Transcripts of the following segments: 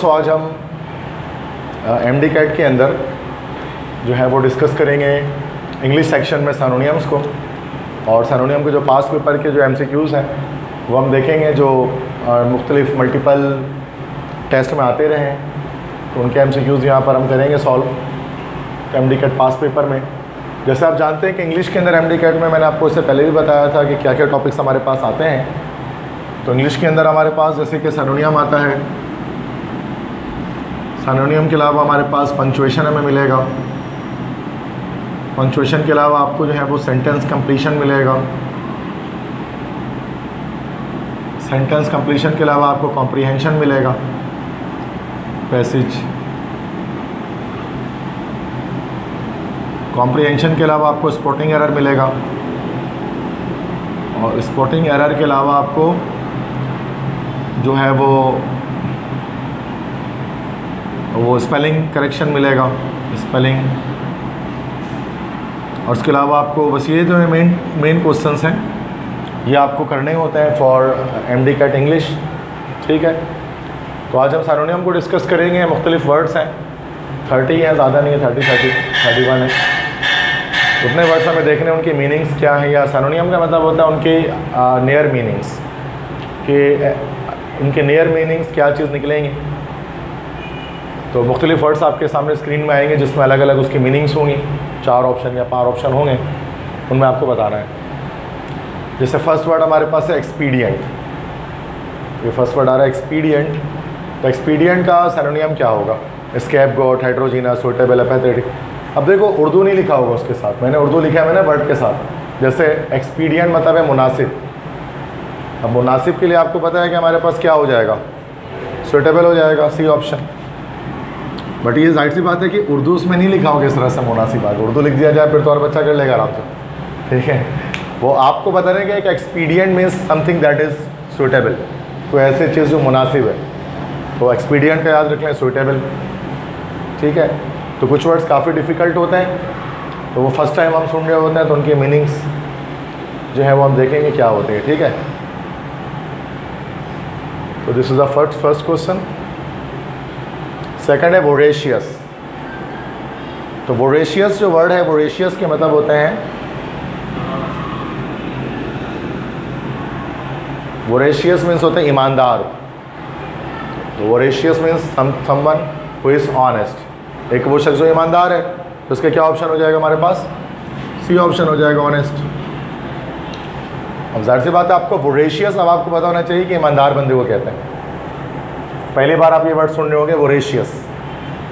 तो आज हम एमडी कैट के अंदर जो है वो डिस्कस करेंगे इंग्लिश सेक्शन में सिनोनिम्स को, और सिनोनिम के जो पास्ट पेपर के जो एमसीक्यूज़ हैं वो हम देखेंगे जो मुख्तलिफ मल्टीपल टेस्ट में आते रहे हैं, तो उनके एमसीक्यूज़ यहाँ पर हम करेंगे solve MD CAT past paper में। जैसे आप जानते हैं कि इंग्लिश के अंदर एमडी कैट में मैंने आपको इससे पहले भी बताया था कि क्या क्या टॉपिक्स हमारे पास आते हैं। तो इंग्लिश के अंदर हमारे पास जैसे कि सिनोनिम आता है, सिनोनिम के अलावा हमारे पास पंक्चुएशन हमें मिलेगा, पंक्चुएशन के अलावा आपको जो है वो सेंटेंस कंप्लीशन मिलेगा, सेंटेंस कंप्लीशन के अलावा आपको कॉम्प्रीहेंशन मिलेगा, पैसेज, कॉम्प्रीहेंशन के अलावा आपको स्पॉटिंग एरर मिलेगा, और स्पॉटिंग एरर के अलावा आपको जो है वो स्पेलिंग करेक्शन मिलेगा, स्पेलिंग, और उसके अलावा आपको बस ये जो है मेन क्वेश्चंस हैं ये आपको करने होते हैं फॉर एमडी कैट इंग्लिश। ठीक है, तो आज हम सिनोनिम को डिस्कस करेंगे। मुख्तलिफ वर्ड्स हैं, 30 हैं, ज़्यादा नहीं है, 31 है। उतने वर्ड्स हमें देखने उनकी मीनिंग्स क्या है, या सिनोनिम का मतलब होता है उनके नियर मीनिंग्स, कि उनके नियर मीनिंग्स क्या चीज़ निकलेंगी। तो मुख्तलिफ वर्ड्स आपके सामने स्क्रीन में आएंगे जिसमें अलग अलग उसकी मीनिंग्स होंगी, 4 ऑप्शन या 5 ऑप्शन होंगे, उनमें आपको बताना है। जैसे फर्स्ट वर्ड हमारे पास है एक्सपीडियंट, ये फर्स्ट वर्ड आ रहा है एक्सपीडियंट। तो एक्सपीडियंट का सिनोनिम क्या होगा? स्कैपगोट, हेट्रोजीनस, सूटेबल, एपैथेटिक। अब देखो उर्दू नहीं लिखा होगा उसके साथ, मैंने उर्दू लिखा है मैंने वर्ड के साथ। जैसे एक्सपीडियंट मतलब है मुनासिब। अब मुनासिब के लिए आपको पता है कि हमारे पास क्या हो जाएगा, सूटेबल हो जाएगा, सी ऑप्शन। बट ये जाहिर सी बात है कि उर्दू उसमें नहीं लिखा होगा इस तरह से मुनासिब आगे, उर्दू लिख दिया जाए फिर तो और बच्चा कर लेगा आराम से। ठीक है, वो आपको बता रहे हैं कि expedient means something that is suitable, तो ऐसी चीज़ जो मुनासिब है, तो एक्सपीडियंट का याद रख लें, सूटेबल। ठीक है, तो कुछ वर्ड्स काफ़ी डिफ़िकल्ट होते हैं, तो वो फर्स्ट टाइम हम सुन रहे होते हैं, तो उनके मीनिंग्स जो है वो हम देखेंगे क्या होते हैं। ठीक है, तो this is the first question. Second है वोरेशियस। तो वोरेशियस जो वर्ड है, वोरेशियस के मतलब होते हैं, वोरेशियस मीन्स होते हैं ईमानदार। तो voracious means someone who is honest, एक वो शख्स जो ईमानदार है। तो उसके क्या ऑप्शन हो जाएगा हमारे पास, सी ऑप्शन हो जाएगा, ऑनेस्ट। अब जाहिर सी बात है आपको वोरेशियस, अब आपको पता होना चाहिए कि ईमानदार बंदे को कहते हैं। पहली बार आप ये वर्ड सुन रहे होंगे वोरेशियस,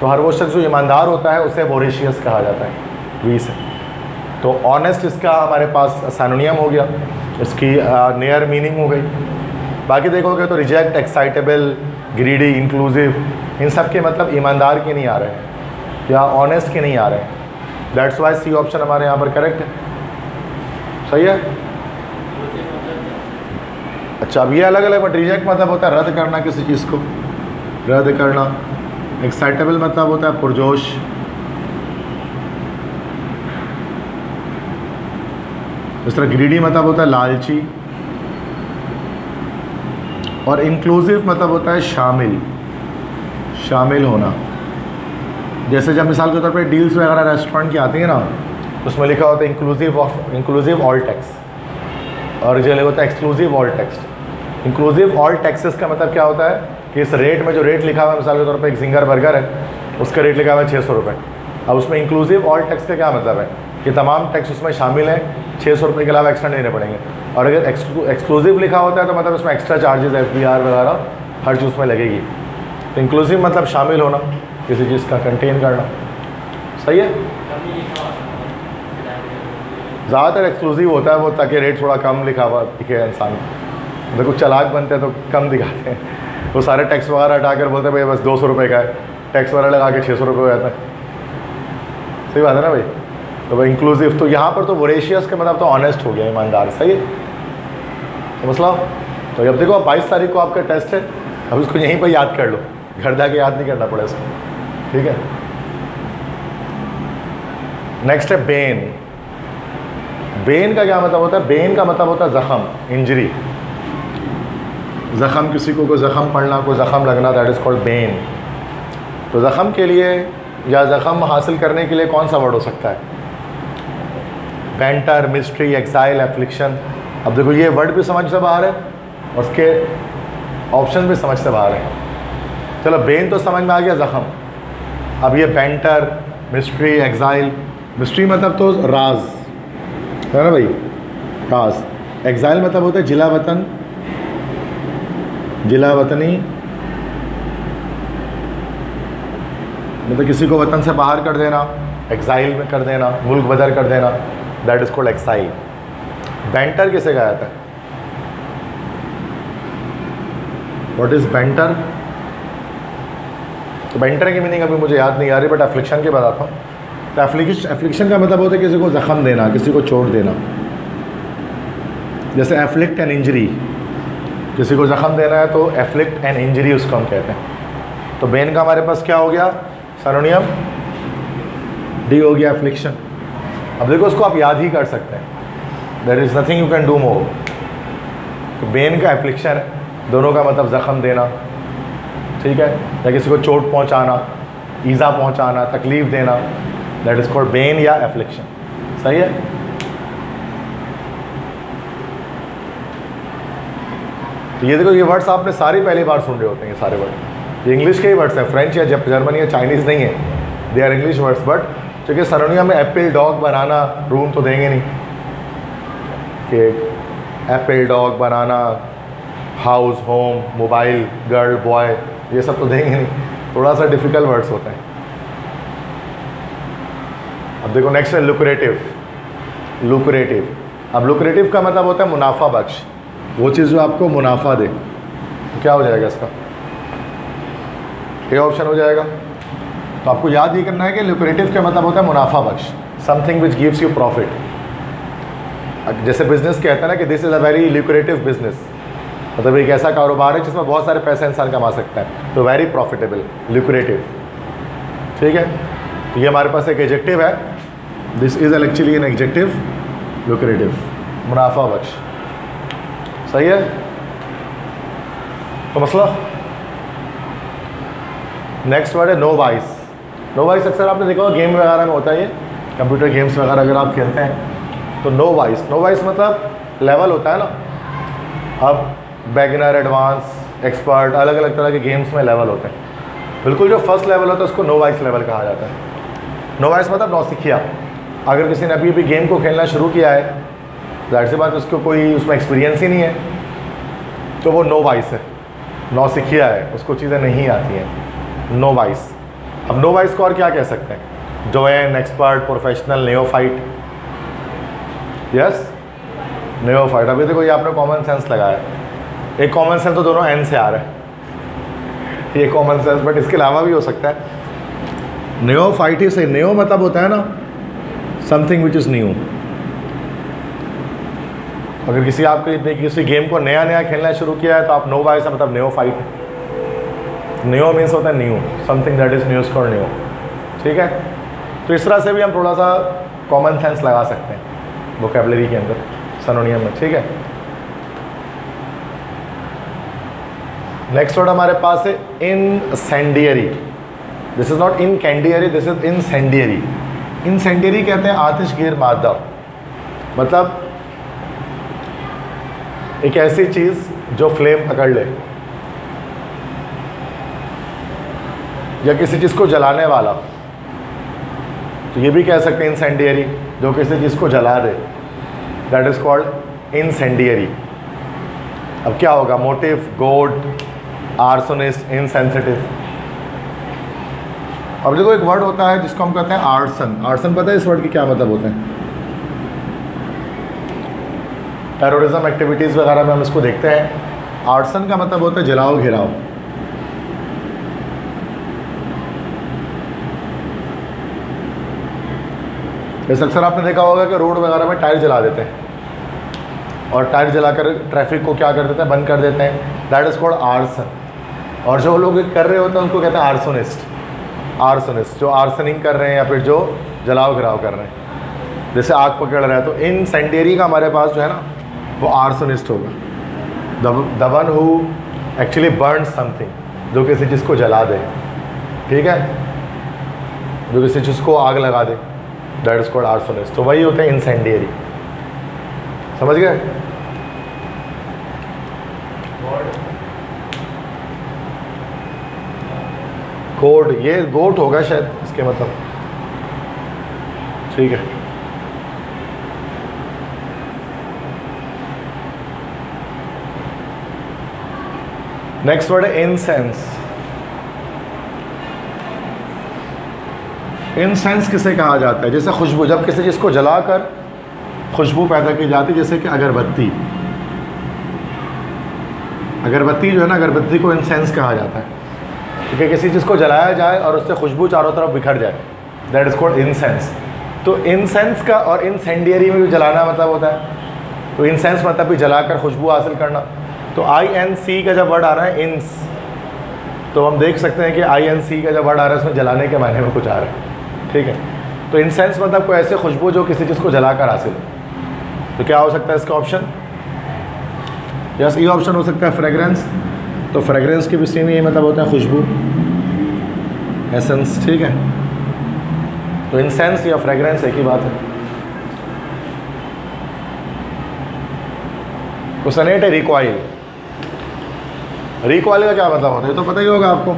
तो हर वो शख्स जो ईमानदार होता है उसे वोरेशियस कहा जाता है, वी से। तो ऑनेस्ट इसका हमारे पास सिनोनिम हो गया, इसकी नियर मीनिंग हो गई। बाकी देखोगे तो रिजेक्ट, एक्साइटेबल, ग्रीडी, इंक्लूसिव, इन सब के मतलब ईमानदार के नहीं आ रहे हैं या ऑनेस्ट के नहीं आ रहे हैं। दैट्स वाई सी ऑप्शन हमारे यहाँ पर करेक्ट है। सही है। अच्छा, अब ये अलग अलग, बट रिजेक्ट मतलब होता है रद्द करना किसी चीज़ को, रद्द करना। एक्साइटेबल मतलब होता है पुरजोश। इस तरह ग्रीडी मतलब होता है लालची, और इंक्लूसिव मतलब होता है शामिल, शामिल होना। जैसे जब मिसाल के तौर पे डील्स वगैरह रेस्टोरेंट की आती है ना, उसमें लिखा होता है इंक्लूसिव ऑल टैक्स, और जो होता है exclusive all text. Inclusive all taxes का मतलब क्या होता है कि इस रेट में जो रेट लिखा हुआ है, मिसाल के तौर पे एक जिंगर बर्गर है, उसका रेट लिखा हुआ है 600 रुपये। अब उसमें इंक्लूसिव ऑल टैक्स का क्या मतलब है कि तमाम टैक्स उसमें शामिल हैं, 600 रुपये के अलावा एक्स्ट्रा नहीं देने पड़ेंगे। और अगर एक्सक्लूसिव लिखा होता है तो मतलब उसमें एक्स्ट्रा चार्जेस, FBR वगैरह हर चीज़ उसमें लगेगी। तो इंक्लूसिव मतलब शामिल होना, किसी चीज़ का कंटेन करना। सही है। ज़्यादातर एक्सक्लूसिव होता है वो, ताकि रेट थोड़ा कम लिखा हुआ दिखे इंसान। अगर कुछ चालाक बनते हैं तो कम दिखाते हैं, वो सारे टैक्स वगैरह हटाकर बोलते हैं भाई बस 200 रुपये का है, टैक्स वगैरह लगा के 600 रुपये हो जाता है। सही बात है ना भाई। तो भाई इंक्लूसिव, तो यहाँ पर तो वोरेशियस का मतलब तो ऑनेस्ट हो गया, ईमानदार। सही है, समझ लो। तो अब देखो, अब 22 तारीख को आपका टेस्ट है, अब इसको यहीं पर याद कर लो, घर जाके याद नहीं करना पड़े इसको। ठीक है। नेक्स्ट है बेन। बेन का क्या मतलब होता है? बेन का मतलब होता है ज़ख़म, इंजरी। ज़ख़म, किसी को कोई ज़ख़म पड़ना, कोई ज़ख़म लगना, दैट इज़ कॉल्ड बेन। तो ज़ख़म के लिए या ज़ख़म हासिल करने के लिए कौन सा वर्ड हो सकता है? Banter, mystery, exile, affliction. अब देखो ये वर्ड भी समझ से बाहर है और उसके ऑप्शन भी समझ से बाहर है। चलो बेन तो समझ में आ गया, ज़ख़म। अब ये बैंटर, मिस्ट्री, एक्साइल। मिस्ट्री मतलब तो राज है ना भाई, राज। एक्साइल मतलब होता है जिला वतन, जिला वतनी, मतलब किसी को वतन से बाहर कर देना, एक्साइल में कर देना, मुल्क बदर कर देना, that is called exile. Banter किसे कहा जाता है? What is banter? तो बैंटर की मीनिंग अभी मुझे याद नहीं आ रही, बट एफ्लिक्शन की बताता हूँ। तो एफ्लिक्शन का मतलब होता है किसी को ज़ख़म देना, किसी को चोट देना। जैसे एफ्लिक्ट एन इंजरी, किसी को ज़ख़म देना है तो एफ्लिक्ट एन इंजरी उसको हम कहते हैं। तो बेन का हमारे पास क्या हो गया सिनोनियम? डी हो गया, एफ्लिक्शन। अब देखो उसको आप याद ही कर सकते हैं, there is nothing you can do more. तो बेन का एफ्लिक्शन दोनों का मतलब ज़ख़म देना, ठीक है, या किसी को चोट पहुंचाना, ईज़ा पहुंचाना, तकलीफ़ देना, दैट इज़ कॉल्ड बेन या एफ्लिक्शन। सही है। तो ये देखो ये वर्ड्स आपने सारी पहली बार सुन रहे होते हैं, ये सारे वर्ड ये इंग्लिश के ही वर्ड्स हैं, फ्रेंच या जर्मन या चाइनीज़ नहीं है, they are English words. But क्योंकि सिनोनियम में एप्पल, डॉग, बनाना, रूम तो देंगे नहीं कि apple, dog, banana, house, home, mobile, girl, boy, ये सब तो देंगे नहीं, थोड़ा सा डिफ़िकल्ट वर्ड्स होते हैं। अब देखो नेक्स्ट है लुक्रेटिव। लुक्रेटिव, अब लुक्रेटिव का मतलब होता है मुनाफा बख्श, वो चीज़ जो आपको मुनाफा दे। तो क्या हो जाएगा इसका? ये ऑप्शन हो जाएगा। तो आपको याद ये करना है कि लुक्रेटिव का मतलब होता है मुनाफा बख्श, something which gives you profit. जैसे बिजनेस कहते हैं ना कि this is a very lucrative business, मतलब एक ऐसा कारोबार है जिसमें बहुत सारे पैसे इंसान कमा सकता है, तो वेरी प्रॉफिटेबल, लुक्रेटिव। ठीक है, तो ये हमारे पास एक एडजेक्टिव है, this is actually an adjective, lucrative, मुनाफा बख्श। सही है। तो मसला नेक्स्ट वर्ड है नो वाइस। नो वाइस अक्सर आपने देखा होगा गेम वगैरह में होता है, ये कंप्यूटर गेम्स वगैरह अगर आप खेलते हैं तो नो वाइस। नो वाइस मतलब लेवल होता है ना। अब बेगिनर, एडवांस, एक्सपर्ट, अलग अलग तरह के गेम्स में लेवल होते हैं। बिल्कुल जो फर्स्ट लेवल होता है उसको नो वाइस लेवल कहा जाता है। नो वाइस मतलब नौसिखिया। अगर किसी ने अभी अभी गेम को खेलना शुरू किया है, जाहिर सी बात उसको कोई उसमें एक्सपीरियंस ही नहीं है, तो वो नो वाइस है, नौसिखिया है, उसको चीज़ें नहीं आती हैं, नो वाइस। अब नो वाइस को और क्या कह सकते हैं? जोएन, expert, professional, neophyte. Yes, neophyte. अभी देखो ये आपने कॉमन सेंस लगाया, एक कॉमन सेंस तो दोनों एन से आ रहा है, ये कॉमन सेंस, बट इसके अलावा भी हो सकता है। नेओफाइट ही से, नेओ मतलब होता है ना समथिंग विच इज़ न्यू। अगर किसी आपके किसी गेम को नया नया खेलना शुरू किया है तो आप नो वाइस मतलब नेओफाइट है। न्यू मीन्स होता है new, something that is news for new. ठीक है, तो इस तरह से भी हम थोड़ा सा कॉमन सेंस लगा सकते हैं वोकैबुलरी के अंदर, सिनोनियम में। ठीक है, नेक्स्ट वर्ड हमारे पास है incendiary. This is not incendiary, this is incendiary. Incendiary कहते हैं आतिशगीर मादा, मतलब एक ऐसी चीज़ जो फ्लेम पकड़ ले, या किसी चीज़ को जलाने वाला, तो ये भी कह सकते हैं इंसेंडियरी, जो किसी चीज़ को जला दे, दैट इज़ कॉल्ड इंसेंडियरी। अब क्या होगा? मोटिव, गोड, आर्सोनिस्ट, इनसेंसिटिव। अब देखो एक वर्ड होता है जिसको हम कहते हैं आर्सन। आर्सन पता है इस वर्ड की क्या मतलब होते हैं? टेररिज्म एक्टिविटीज़ वगैरह में हम इसको देखते हैं। आर्सन का मतलब होता है जलाओ घिराओ। जैसे अक्सर आपने देखा होगा कि रोड वगैरह में टायर जला देते हैं, और टायर जलाकर ट्रैफिक को क्या कर देते हैं? बंद कर देते हैं। That is called arson. और जो लोग कर रहे होते हैं उनको कहते हैं आर्सोनिस्ट। आर्सोनिस्ट जो आर्सनिंग कर रहे हैं या फिर जो जलाओ घिराव कर रहे हैं, जैसे आग पकड़ रहा है, तो इनसेंडियरी का हमारे पास जो है ना वो आर्सोनिस्ट होगा। The one who actually burn something, जो किसी चीज़ को जला दे, ठीक है, जो किसी चीज़ को आग लगा दे, दैट इज कॉल्ड आर्सोनिस्ट। तो वही होते हैं इंसेंडियरी, समझ गए। गोड, ये गोट होगा शायद इसके मतलब, ठीक है। नेक्स्ट वर्ड है इंसेंस। इंसेंस किसे कहा जाता है? जैसे खुशबू, जब किसी चीज़ को जलाकर खुशबू पैदा की जाती है, जैसे कि अगरबत्ती। अगरबत्ती जो है ना, अगरबत्ती को इंसेंस कहा जाता है, क्योंकि किसी चीज़ को जलाया जाए और उससे खुशबू चारों तरफ बिखर जाए, दैट इज़ कॉल्ड इंसेंस। तो इंसेंस का और इंसेंडियरी में भी जलाना मतलब होता है। तो इंसेंस मतलब भी जलाकर खुशबू हासिल करना। तो INC का जब वर्ड आ रहा है इंस, तो हम देख सकते हैं कि INC का जब वर्ड आ रहा है उसमें जलाने के मायने में कुछ आ रहा है, ठीक है। तो इंसेंस मतलब कोई ऐसे खुशबू जो किसी चीज़ को जलाकर हासिल हो। तो क्या हो सकता है इसका ऑप्शन? यस, ये ऑप्शन हो सकता है फ्रेग्रेंस। तो फ्रेग्रेंस की भी सेम ये मतलब होता है खुशबू, एसेंस, ठीक है। तो इंसेंस या फ्रेग्रेंस एक ही बात है। क्वेश्चन 8 है रिकॉइल। रिकॉइल का क्या मतलब होता है? ये तो पता ही होगा आपको।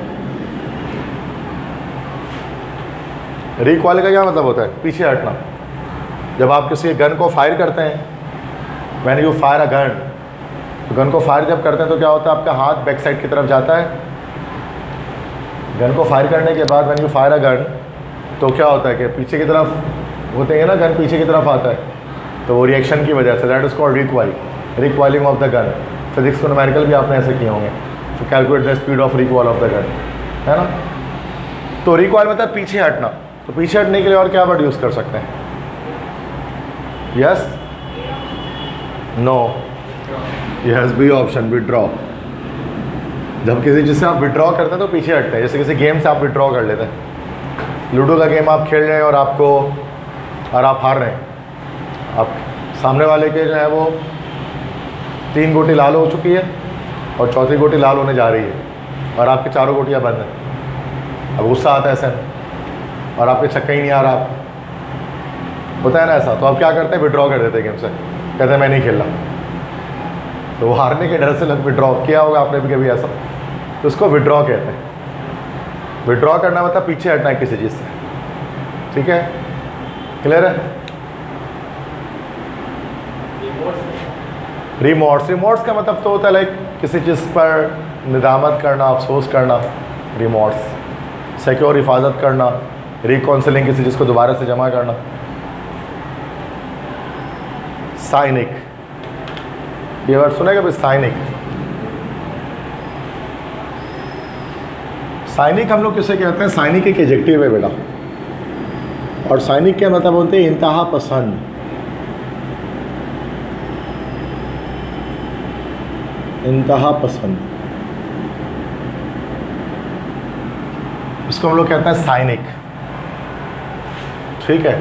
रिकॉइल का क्या मतलब होता है? पीछे हटना। जब आप किसी गन को फायर करते हैं, when you fire a gun, तो गन को फायर जब करते हैं तो क्या होता है? आपका हाथ बैक साइड की तरफ जाता है। गन को फायर करने के बाद when you fire a gun, तो क्या होता है कि पीछे की तरफ होते हैं ना, गन पीछे की तरफ आता है, तो वो रिएक्शन की वजह से, that is called recoil, recoiling of the gun. Physics को न्यूमेरिकल भी आपने ऐसे किए होंगे, तो calculate the speed of recoil of the gun, है ना। तो रिकॉइल मतलब पीछे हटना। तो पीछे हटने के लिए और क्या वर्ड यूज़ कर सकते हैं? Yes, no, yes, B option, withdraw. जब किसी चीज़ से आप विड्रॉ करते हैं तो पीछे हटते हैं। जैसे किसी गेम से आप विड्रॉ कर लेते हैं। लूडो का गेम आप खेल रहे हैं और आप हार रहे हैं, आप सामने वाले के जो है वो 3 गोटी लाल हो चुकी है और चौथी गोटी लाल होने जा रही है और आपकी चारों गोटियाँ बंद हैं। अब गुस्सा आता है ऐसा, और आपके छक्का ही नहीं आ रहा, होता है ना ऐसा, तो आप क्या करते हैं? विड्रॉ कर देते हैं गेम से, कहते हैं मैं नहीं खेल रहा। तो वो हारने के डर से लोग विड्रॉ किया होगा आपने भी कभी ऐसा, तो उसको विड्रॉ कहते हैं। विड्रॉ करना मतलब पीछे हटना है किसी चीज़ से, ठीक है, क्लियर है। रिमोर्स, रिमोर्स का मतलब तो होता है लाइक किसी चीज़ पर निदामत करना, अफसोस करना, रिमोर्स। सिक्योर, हिफाजत करना, रिकाउंसलिंग, किसी चीज़ को दोबारा से जमा करना। साइनिक, ये वर्ड सुनेगा भी, साइनिक। साइनिक हम लोग किसे कहते हैं? साइनिक एक एडजेक्टिव है बेटा, और साइनिक के मतलब होते हैं इंतहा पसंद। इंतहा पसंद, इसको हम लोग कहते हैं साइनिक, ठीक है।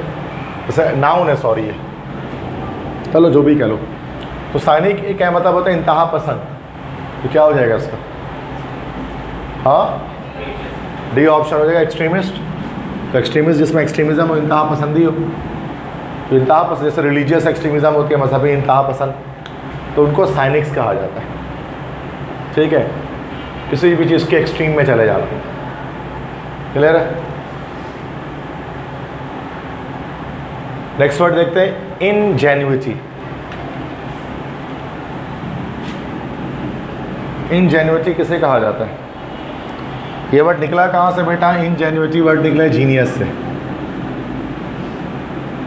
जैसे नाउन है, सॉरी है, चलो जो भी कह लो। तो साइनिक एक क्या मतलब होता है? इंतहा पसंद। तो क्या हो जाएगा इसका? हाँ, डी ऑप्शन हो जाएगा, एक्सट्रीमिस्ट। तो एक्सट्रीमिस्ट जिसमें एक्सट्रीमिज्म हो, इंतहा पसंदी हो, तो इंतहा पसंद, जैसे रिलीजियस एक्सट्रीमिज्म होती है, मजहबी इंतहा पसंद, तो उनको साइनिक्स कहा जाता है, ठीक है। किसी भी चीज़ के एक्सट्रीम में चले जाना, क्लियर है। नेक्स्ट वर्ड देखते हैं, इनजेन्युइटी। इनजेन्युइटी किसे कहा जाता है? ये वर्ड निकला कहाँ से बेटा? इनजेन्युइटी वर्ड निकला है जीनियस से।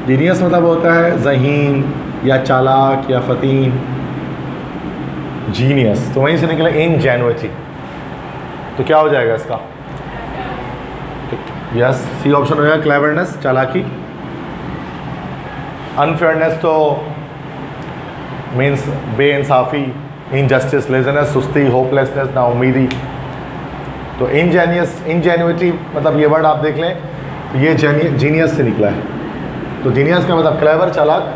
जीनियस मतलब होता है ज़हीन या चालाक या फतीन, जीनियस, तो वहीं से निकला इनजेन्युइटी। तो क्या हो जाएगा इसका? यस, सी ऑप्शन हो जाएगा, क्लेवरनेस, चालाकी। अनफेयरनेस तो मीन्स बेइंसाफ़ी, इनजस्टिस, लेज़ीनेस, सुस्ती, होपलेसनेस, नाउम्मीदी। तो इनजेन्युइटी मतलब ये वर्ड आप देख लें, ये जीनियस से निकला है। तो जीनियस का मतलब क्लेवर, चालाक।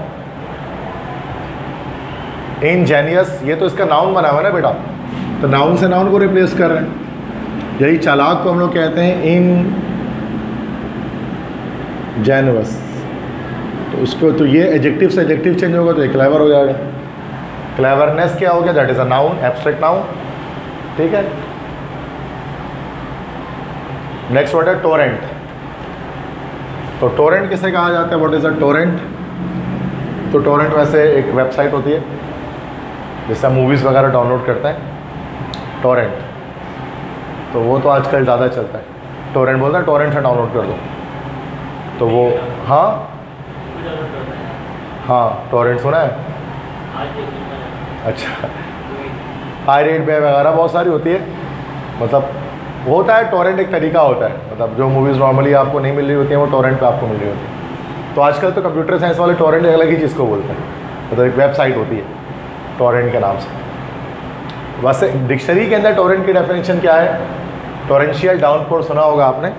इनजेनियस, ये तो इसका नाउन बना हुआ है ना बेटा, तो नाउन से नाउन को रिप्लेस कर रहे हैं। यही चालाक को हम लोग कहते हैं इन जेनवस। तो उसको तो ये एडजेक्टिव से एडजेक्टिव चेंज होगा तो ये क्लेवर हो जाएगा। क्लेवरनेस क्या हो गया? That is a noun, abstract noun. ठीक है। नेक्स्ट वर्ड है टोरेंट। तो टोरेंट किसे कहा जाता है? What is a Torrent? तो टोरेंट वैसे एक वेबसाइट होती है जिससे मूवीज़ वगैरह डाउनलोड करते हैं, टोरेंट। तो वो तो आजकल ज़्यादा चलता है, टोरेंट बोलता है टोरेंट से डाउनलोड कर दो। तो वो हाँ टोरेंट सुना है? अच्छा, पायरेट बे वगैरह बहुत सारी होती है। मतलब होता है टोरेंट एक तरीका होता है, मतलब जो मूवीज़ नॉर्मली आपको नहीं मिल रही होती हैं वो टोरेंट पे आपको मिल रही होती है। तो आजकल तो कंप्यूटर साइंस वाले टोरेंट अलग ही चीज़ को बोलते हैं, मतलब एक वेबसाइट होती है टोरेंट के नाम से। वैसे डिक्शनरी के अंदर टोरेंट की डेफिनेशन क्या है? टोरेंशियल डाउनपोर सुना होगा आपने,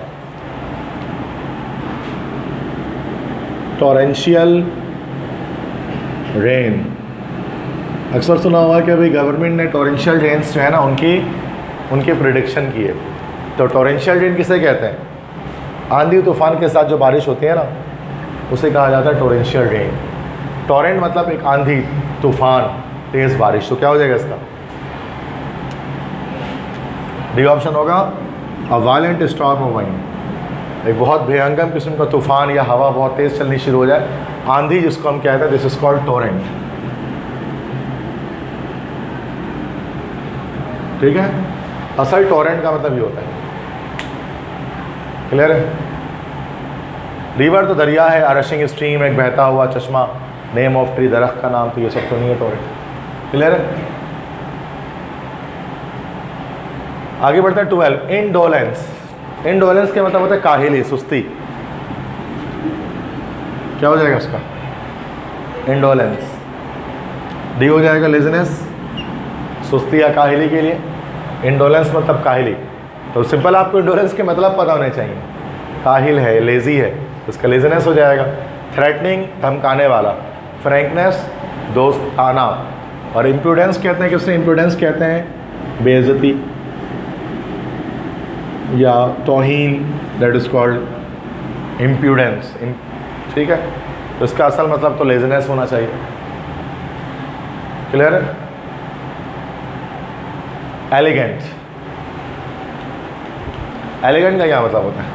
टोरेंशियल रेन। अक्सर सुना होगा कि अभी गवर्नमेंट ने टोरेंशियल रेन्स जो है ना उनकी प्रिडिक्शन की है। तो टोरेंशियल रेन किसे कहते हैं? आंधी तूफान के साथ जो बारिश होती है ना उसे कहा जाता है टोरेंशियल रेन। टोरेंट मतलब एक आंधी तूफान तेज़ बारिश। तो क्या हो जाएगा इसका? डी ऑप्शन होगा अ वायलेंट स्टॉर्म ऑफ वाइंड। एक बहुत भयंकर किस्म का तूफान या हवा बहुत तेज़ चलनी शुरू हो जाए, आंधी जिसको हम कहते हैं, दिस इज कॉल्ड टोरेंट। ठीक है। असल टोरेंट का मतलब ये होता है। क्लियर है? रिवर तो दरिया है, अरशिंग स्ट्रीम एक बहता हुआ चश्मा, नेम ऑफ ट्री दरख्त का नाम, तो ये सब तो नहीं है टोरेंट। क्लियर है? आगे बढ़ते हैं 12, इंडोलेंस। इंडोलेंस के मतलब होता है काहिली, सुस्ती। क्या हो जाएगा उसका? इंडोलेंस। डी हो जाएगा लेज़ीनेस, सुस्ती या काहिली के लिए। इंडोलेंस मतलब काहिली। तो सिंपल आपको इंडोलेंस के मतलब पता होने चाहिए। काहिल है, लेज़ी है, उसका लेज़ीनेस हो जाएगा। थ्रेटनिंग धमकाने वाला, फ्रैंकनेस दोस्ताना, और इम्प्रूडेंस कहते हैं, किससे इम्प्रूडेंस कहते हैं? बेइज्जती या तौहीन, दैट इज़ कॉल्ड इम्प्रूडेंस। ठीक है। तो इसका असल मतलब तो लेज़ीनेस होना चाहिए। क्लियर है? एलिगेंट। एलिगेंट का क्या मतलब होता है?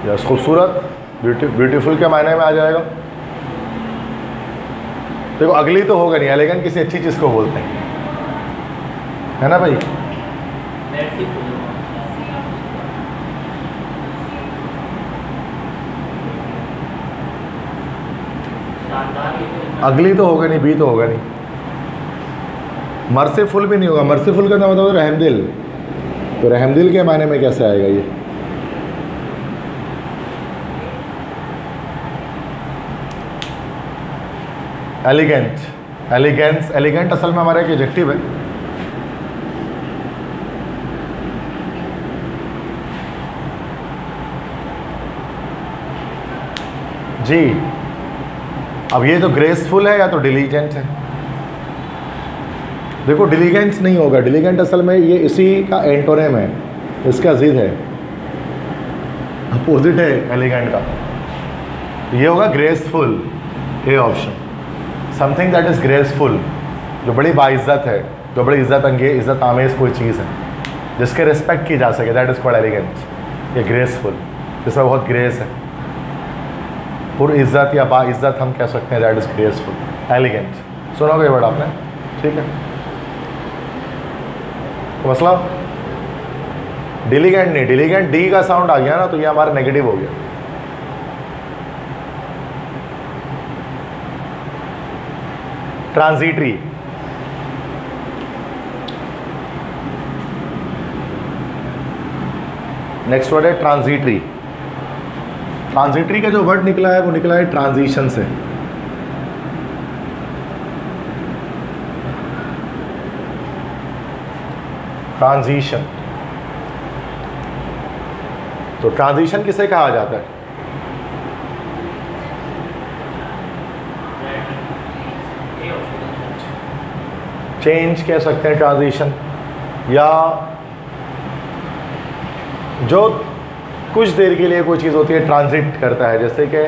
यस, खूबसूरत, ब्यूटीफुल के मायने में आ जाएगा। देखो अगली तो होगा नहीं, एलिगेंट किसी अच्छी चीज़ को बोलते हैं, है ना भाई? अगली तो होगा नहीं, बी तो होगा नहीं। मर्सीफुल भी नहीं होगा। मर्सीफुल का मतलब होता है रहमदिल। तो रहमदिल के मायने में कैसे आएगा ये? एलिगेंट। एलिगेंस, एलिगेंट असल में हमारा एक एडजेक्टिव है। जी, अब ये तो ग्रेसफुल है या तो डिलीजेंट है। देखो डिलीजेंस नहीं होगा, डिलीजेंट असल में ये इसी का एंटोनिम है, इसका जिद है, अपोजिट है एलिगेंट का। ये होगा graceful, A option. Something that is graceful, जो बड़ी बाइज्जत है, जो बड़ी इज़्ज़त आमेज़ कोई चीज़ है जिसके रिस्पेक्ट की जा सके, दैट इज़ कॉल्ड एलिगेंट। ये ग्रेसफुल, जिसमें बहुत ग्रेस है, पुर इज़्ज़त या बाइज्जत हम कह सकते हैं, दैट इज़ ग्रेसफुल। एलिगेंट सुनोगे वर्ड आपने? ठीक है। तो मसला डिलीगेंट नहीं, डिलीगेंट डी का साउंड आ गया ना तो ये हमारा नेगेटिव हो गया। ट्रांजिटरी, नेक्स्ट वर्ड है ट्रांजिटरी। ट्रांजिटरी का जो वर्ड निकला है वो निकला है ट्रांजिशन से। ट्रांजिशन, तो ट्रांजिशन किसे कहा जाता है? चेंज कह सकते हैं, ट्रांजिशन, या जो कुछ देर के लिए कोई चीज़ होती है ट्रांजिट करता है, जैसे कि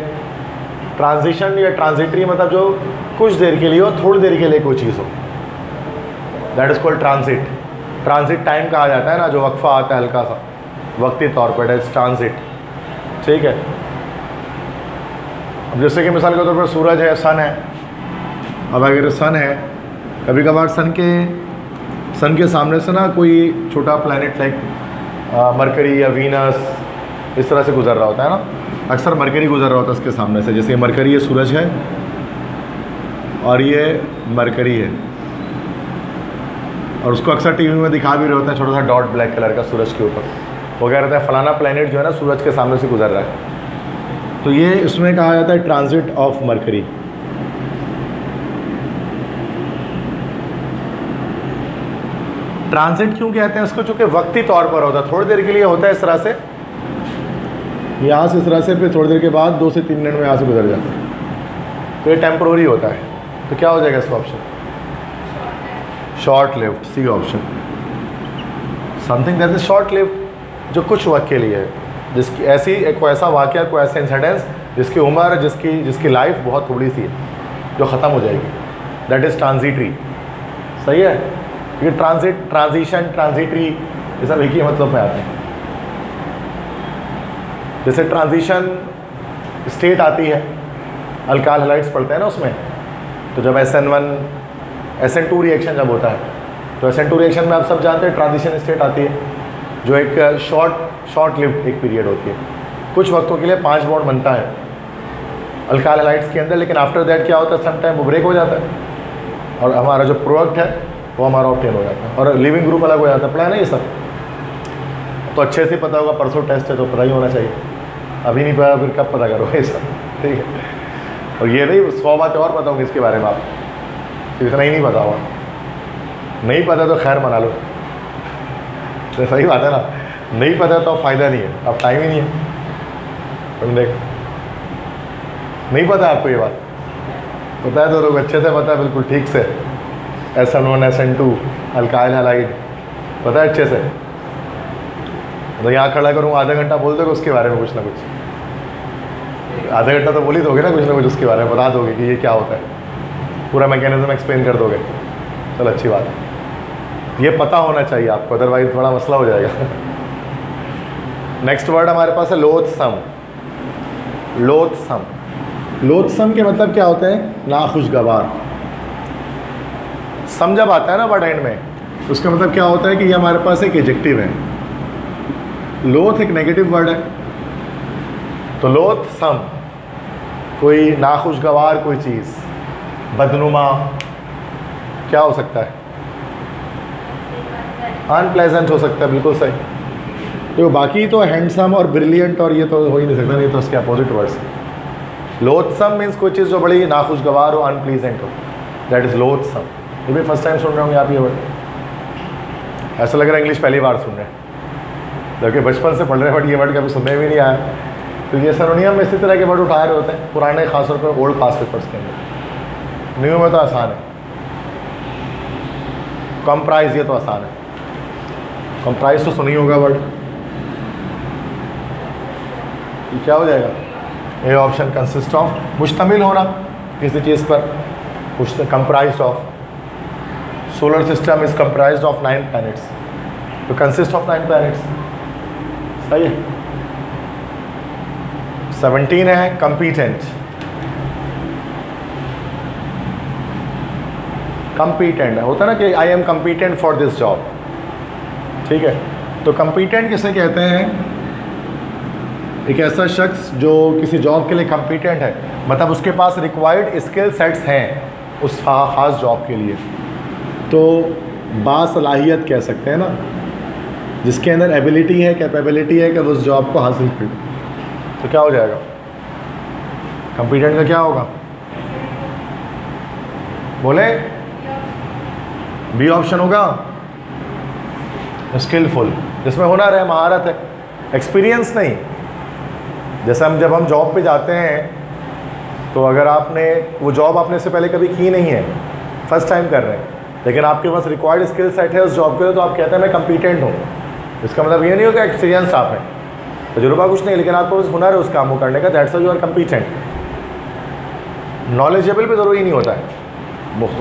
ट्रांजिशन या ट्रांजिटरी मतलब जो कुछ देर के लिए हो, थोड़ी देर के लिए कोई चीज़ हो, that is called transit. Transit time कहा जाता है ना, जो वक्फा आता है हल्का सा वक्ती तौर पर, दैट इज ट्रांजिट। ठीक है, अब जैसे कि मिसाल के तौर पर सूरज है, सन है। अब अगर सन है, कभी कभार सन के सामने से ना कोई छोटा प्लैनेट लाइक मरकरी या वीनस इस तरह से गुजर रहा होता है ना, अक्सर मरकरी गुजर रहा होता है इसके सामने से। जैसे मरकरी, ये सूरज है और ये मरकरी है, और उसको अक्सर टीवी में दिखा भी रहे होते हैं, छोटा सा डॉट ब्लैक कलर का सूरज के ऊपर, वो कह रहे हैं फलाना प्लैनेट जो है ना सूरज के सामने से गुजर रहा है। तो ये इसमें कहा जाता है ट्रांजिट ऑफ मरकरी। ट्रांजिट क्यों कहते हैं इसको? चूँकि वक्ती तौर पर होता है, थोड़ी देर के लिए होता है इस तरह से, यहाँ से इस तरह से, फिर थोड़ी देर के बाद 2 से 3 मिनट में यहाँ से गुजर जाता है, तो ये टेम्प्रोरी होता है। तो क्या हो जाएगा इसका option? Short lived, C option. Something that is short lived, जो कुछ वक्त के लिए है, जिसकी ऐसी एक ऐसा वाक़या, कोई ऐसा इंसिडेंस जिसकी उम्र, जिसकी लाइफ बहुत थोड़ी सी है, जो ख़त्म हो जाएगी, दैट इज़ ट्रांजिटरी। सही है, क्योंकि ट्रांजिट, ट्रांजिशन, ट्रांजिटरी ये सब एक ही मतलब में आते हैं। जैसे ट्रांजिशन स्टेट आती है, अल्काइल हैलाइड्स पढ़ते हैं ना उसमें, तो जब SN1 SN2 रिएक्शन जब होता है, तो SN2 रिएक्शन में आप सब जानते हैं ट्रांजिशन स्टेट आती है, जो एक शॉर्ट लिव्ड एक पीरियड होती है, कुछ वक्तों के लिए 5 बॉन्ड बनता है अल्काइल हैलाइड्स के अंदर, लेकिन आफ्टर दैट क्या होता है, सम टाइम वो ब्रेक हो जाता है और हमारा जो प्रोडक्ट है वो हमारा ऑब्टेन हो जाता है और लिविंग ग्रुप अलग हो जाता है। प्लान है ये सब, तो अच्छे से पता होगा, परसों टेस्ट है तो पता ही होना चाहिए, अभी नहीं पता फिर कब पता करोगे ये सब। ठीक है, और ये नहीं 100 बातें और पता होंगी इसके बारे में, आप इतना ही नहीं पता हुआ, नहीं पता तो खैर मना लो, तो सही बात है ना, नहीं पता तो फ़ायदा नहीं है, अब टाइम ही नहीं है। तुम देख, नहीं पता आपको ये बात, पता है तो लोग अच्छे से पता है, बिल्कुल ठीक से, SN1 SN2 अल्काइल हैलाइड पता है अच्छे से, तो यहाँ खड़ा करूँ आधा घंटा बोल दोगे उसके बारे में कुछ ना कुछ, आधा घंटा तो बोल ही दोगे ना कुछ उसके बारे में, बता दोगे कि ये क्या होता है, पूरा मैकेनिज्म एक्सप्लेन कर दोगे, चलो अच्छी बात है, ये पता होना चाहिए आपको, अदरवाइज बड़ा मसला हो जाएगा। नेक्स्ट वर्ड हमारे पास है लोथसम। लोथसम, लोथसम के मतलब क्या होते हैं? नाखुशगवार। सम जब आता है ना वर्ड एंड में, उसका मतलब क्या होता है कि ये हमारे पास एक एडजेक्टिव है। लोथ एक नेगेटिव वर्ड है, तो लोथसम कोई नाखुशगवार कोई चीज़, बदनुमा, क्या हो सकता है? अनप्लेजेंट हो सकता है, बिल्कुल सही। तो बाकी तो हैंडसम और ब्रिलियंट और ये तो हो ही नहीं सकता, नहीं तो उसके अपोजिट वर्ड्स। लोथसम मीन्स कोई चीज़ जो बड़ी नाखुशगवार हो, अनप्लीजेंट हो, दैट इज़ लोथसम। ये भी फर्स्ट टाइम सुन रहे होंगे आप ये वर्ड, ऐसा लग रहा है इंग्लिश पहली बार सुन रहे हैं, जबकि बचपन से पढ़ रहे हैं, बट ये वर्ड कभी सुनने भी नहीं आया। तो ये सिनोनियम में इसी तरह के वर्ड उठाए रहे होते हैं पुराने, खासतौर पर ओल्ड पास्ट पेपर्स के अंदर। न्यू में तो आसान है, कंप्राइज ये तो आसान है, कंप्राइज तो सुनी होगा वर्ड, क्या हो जाएगा? ए ऑप्शन, कंसिस्ट ऑफ, मुश्तमिल होना किसी चीज़ पर, comprised of. Solar system is comprised of 9 planets, तो कंसिस्ट ऑफ 9 प्लैनेट्स, सही है। 17 है कंपीटेंट। कंपीटेंट होता है ना कि I am competent for this job, ठीक है। तो कंपीटेंट किसे कहते हैं? एक ऐसा शख्स जो किसी जॉब के लिए कंपीटेंट है, मतलब उसके पास रिक्वायर्ड स्किल सेट्स हैं उस ख़ास जॉब के लिए, तो बासलाहियत कह सकते हैं ना, जिसके अंदर एबिलिटी है, कैपेबिलिटी है कि वो उस जॉब को हासिल कर। तो क्या हो जाएगा? कंपीटेंट का क्या होगा? बोले, बी ऑप्शन होगा। स्किलफुल, जिसमें हुनर है, महारत है, एक्सपीरियंस नहीं। जैसे जब हम जॉब पे जाते हैं, तो अगर आपने वो जॉब आपने से पहले कभी की नहीं है, फर्स्ट टाइम कर रहे हैं, लेकिन आपके पास रिक्वायर्ड स्किल सेट है उस जॉब के लिए, तो आप कहते हैं मैं कम्पिटेंट हूँ। इसका मतलब ये नहीं होगा एक्सपीरियंस आप हैं, तजुर्बा कुछ नहीं, लेकिन आपको हुनर है उस काम को करने का, that's you are competent. Knowledgeable भी ज़रूरी नहीं होता है,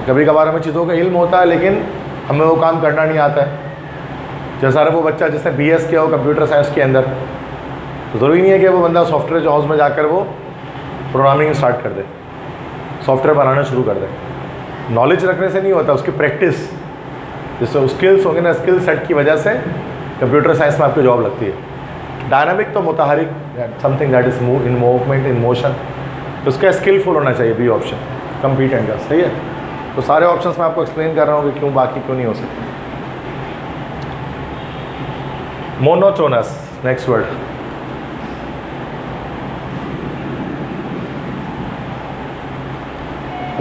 कभी कभार हमें चीज़ों का इल्म होता है लेकिन हमें वो काम करना नहीं आता है। जैसा वो बच्चा जिसने BS किया हो कंप्यूटर साइंस के अंदर, तो ज़रूरी नहीं है कि वो बंदा सॉफ्टवेयर हाउस में जाकर वो प्रोग्रामिंग स्टार्ट कर दे, सॉफ्टवेयर बनाना शुरू कर दे। नॉलेज रखने से नहीं होता, उसकी प्रैक्टिस, जिससे स्किल्स होंगे ना, स्किल सेट की वजह से कंप्यूटर साइंस में आपकी जॉब लगती है। डायनामिक तो मुतहरिक, something that is move in movement in motion, तो उसका स्किलफुल होना चाहिए बी ऑप्शन, कम्पिटेंट का। सही है, तो सारे ऑप्शंस मैं आपको एक्सप्लेन कर रहा हूँ कि क्यों, बाकी क्यों नहीं हो सकते। Monotonous, next word.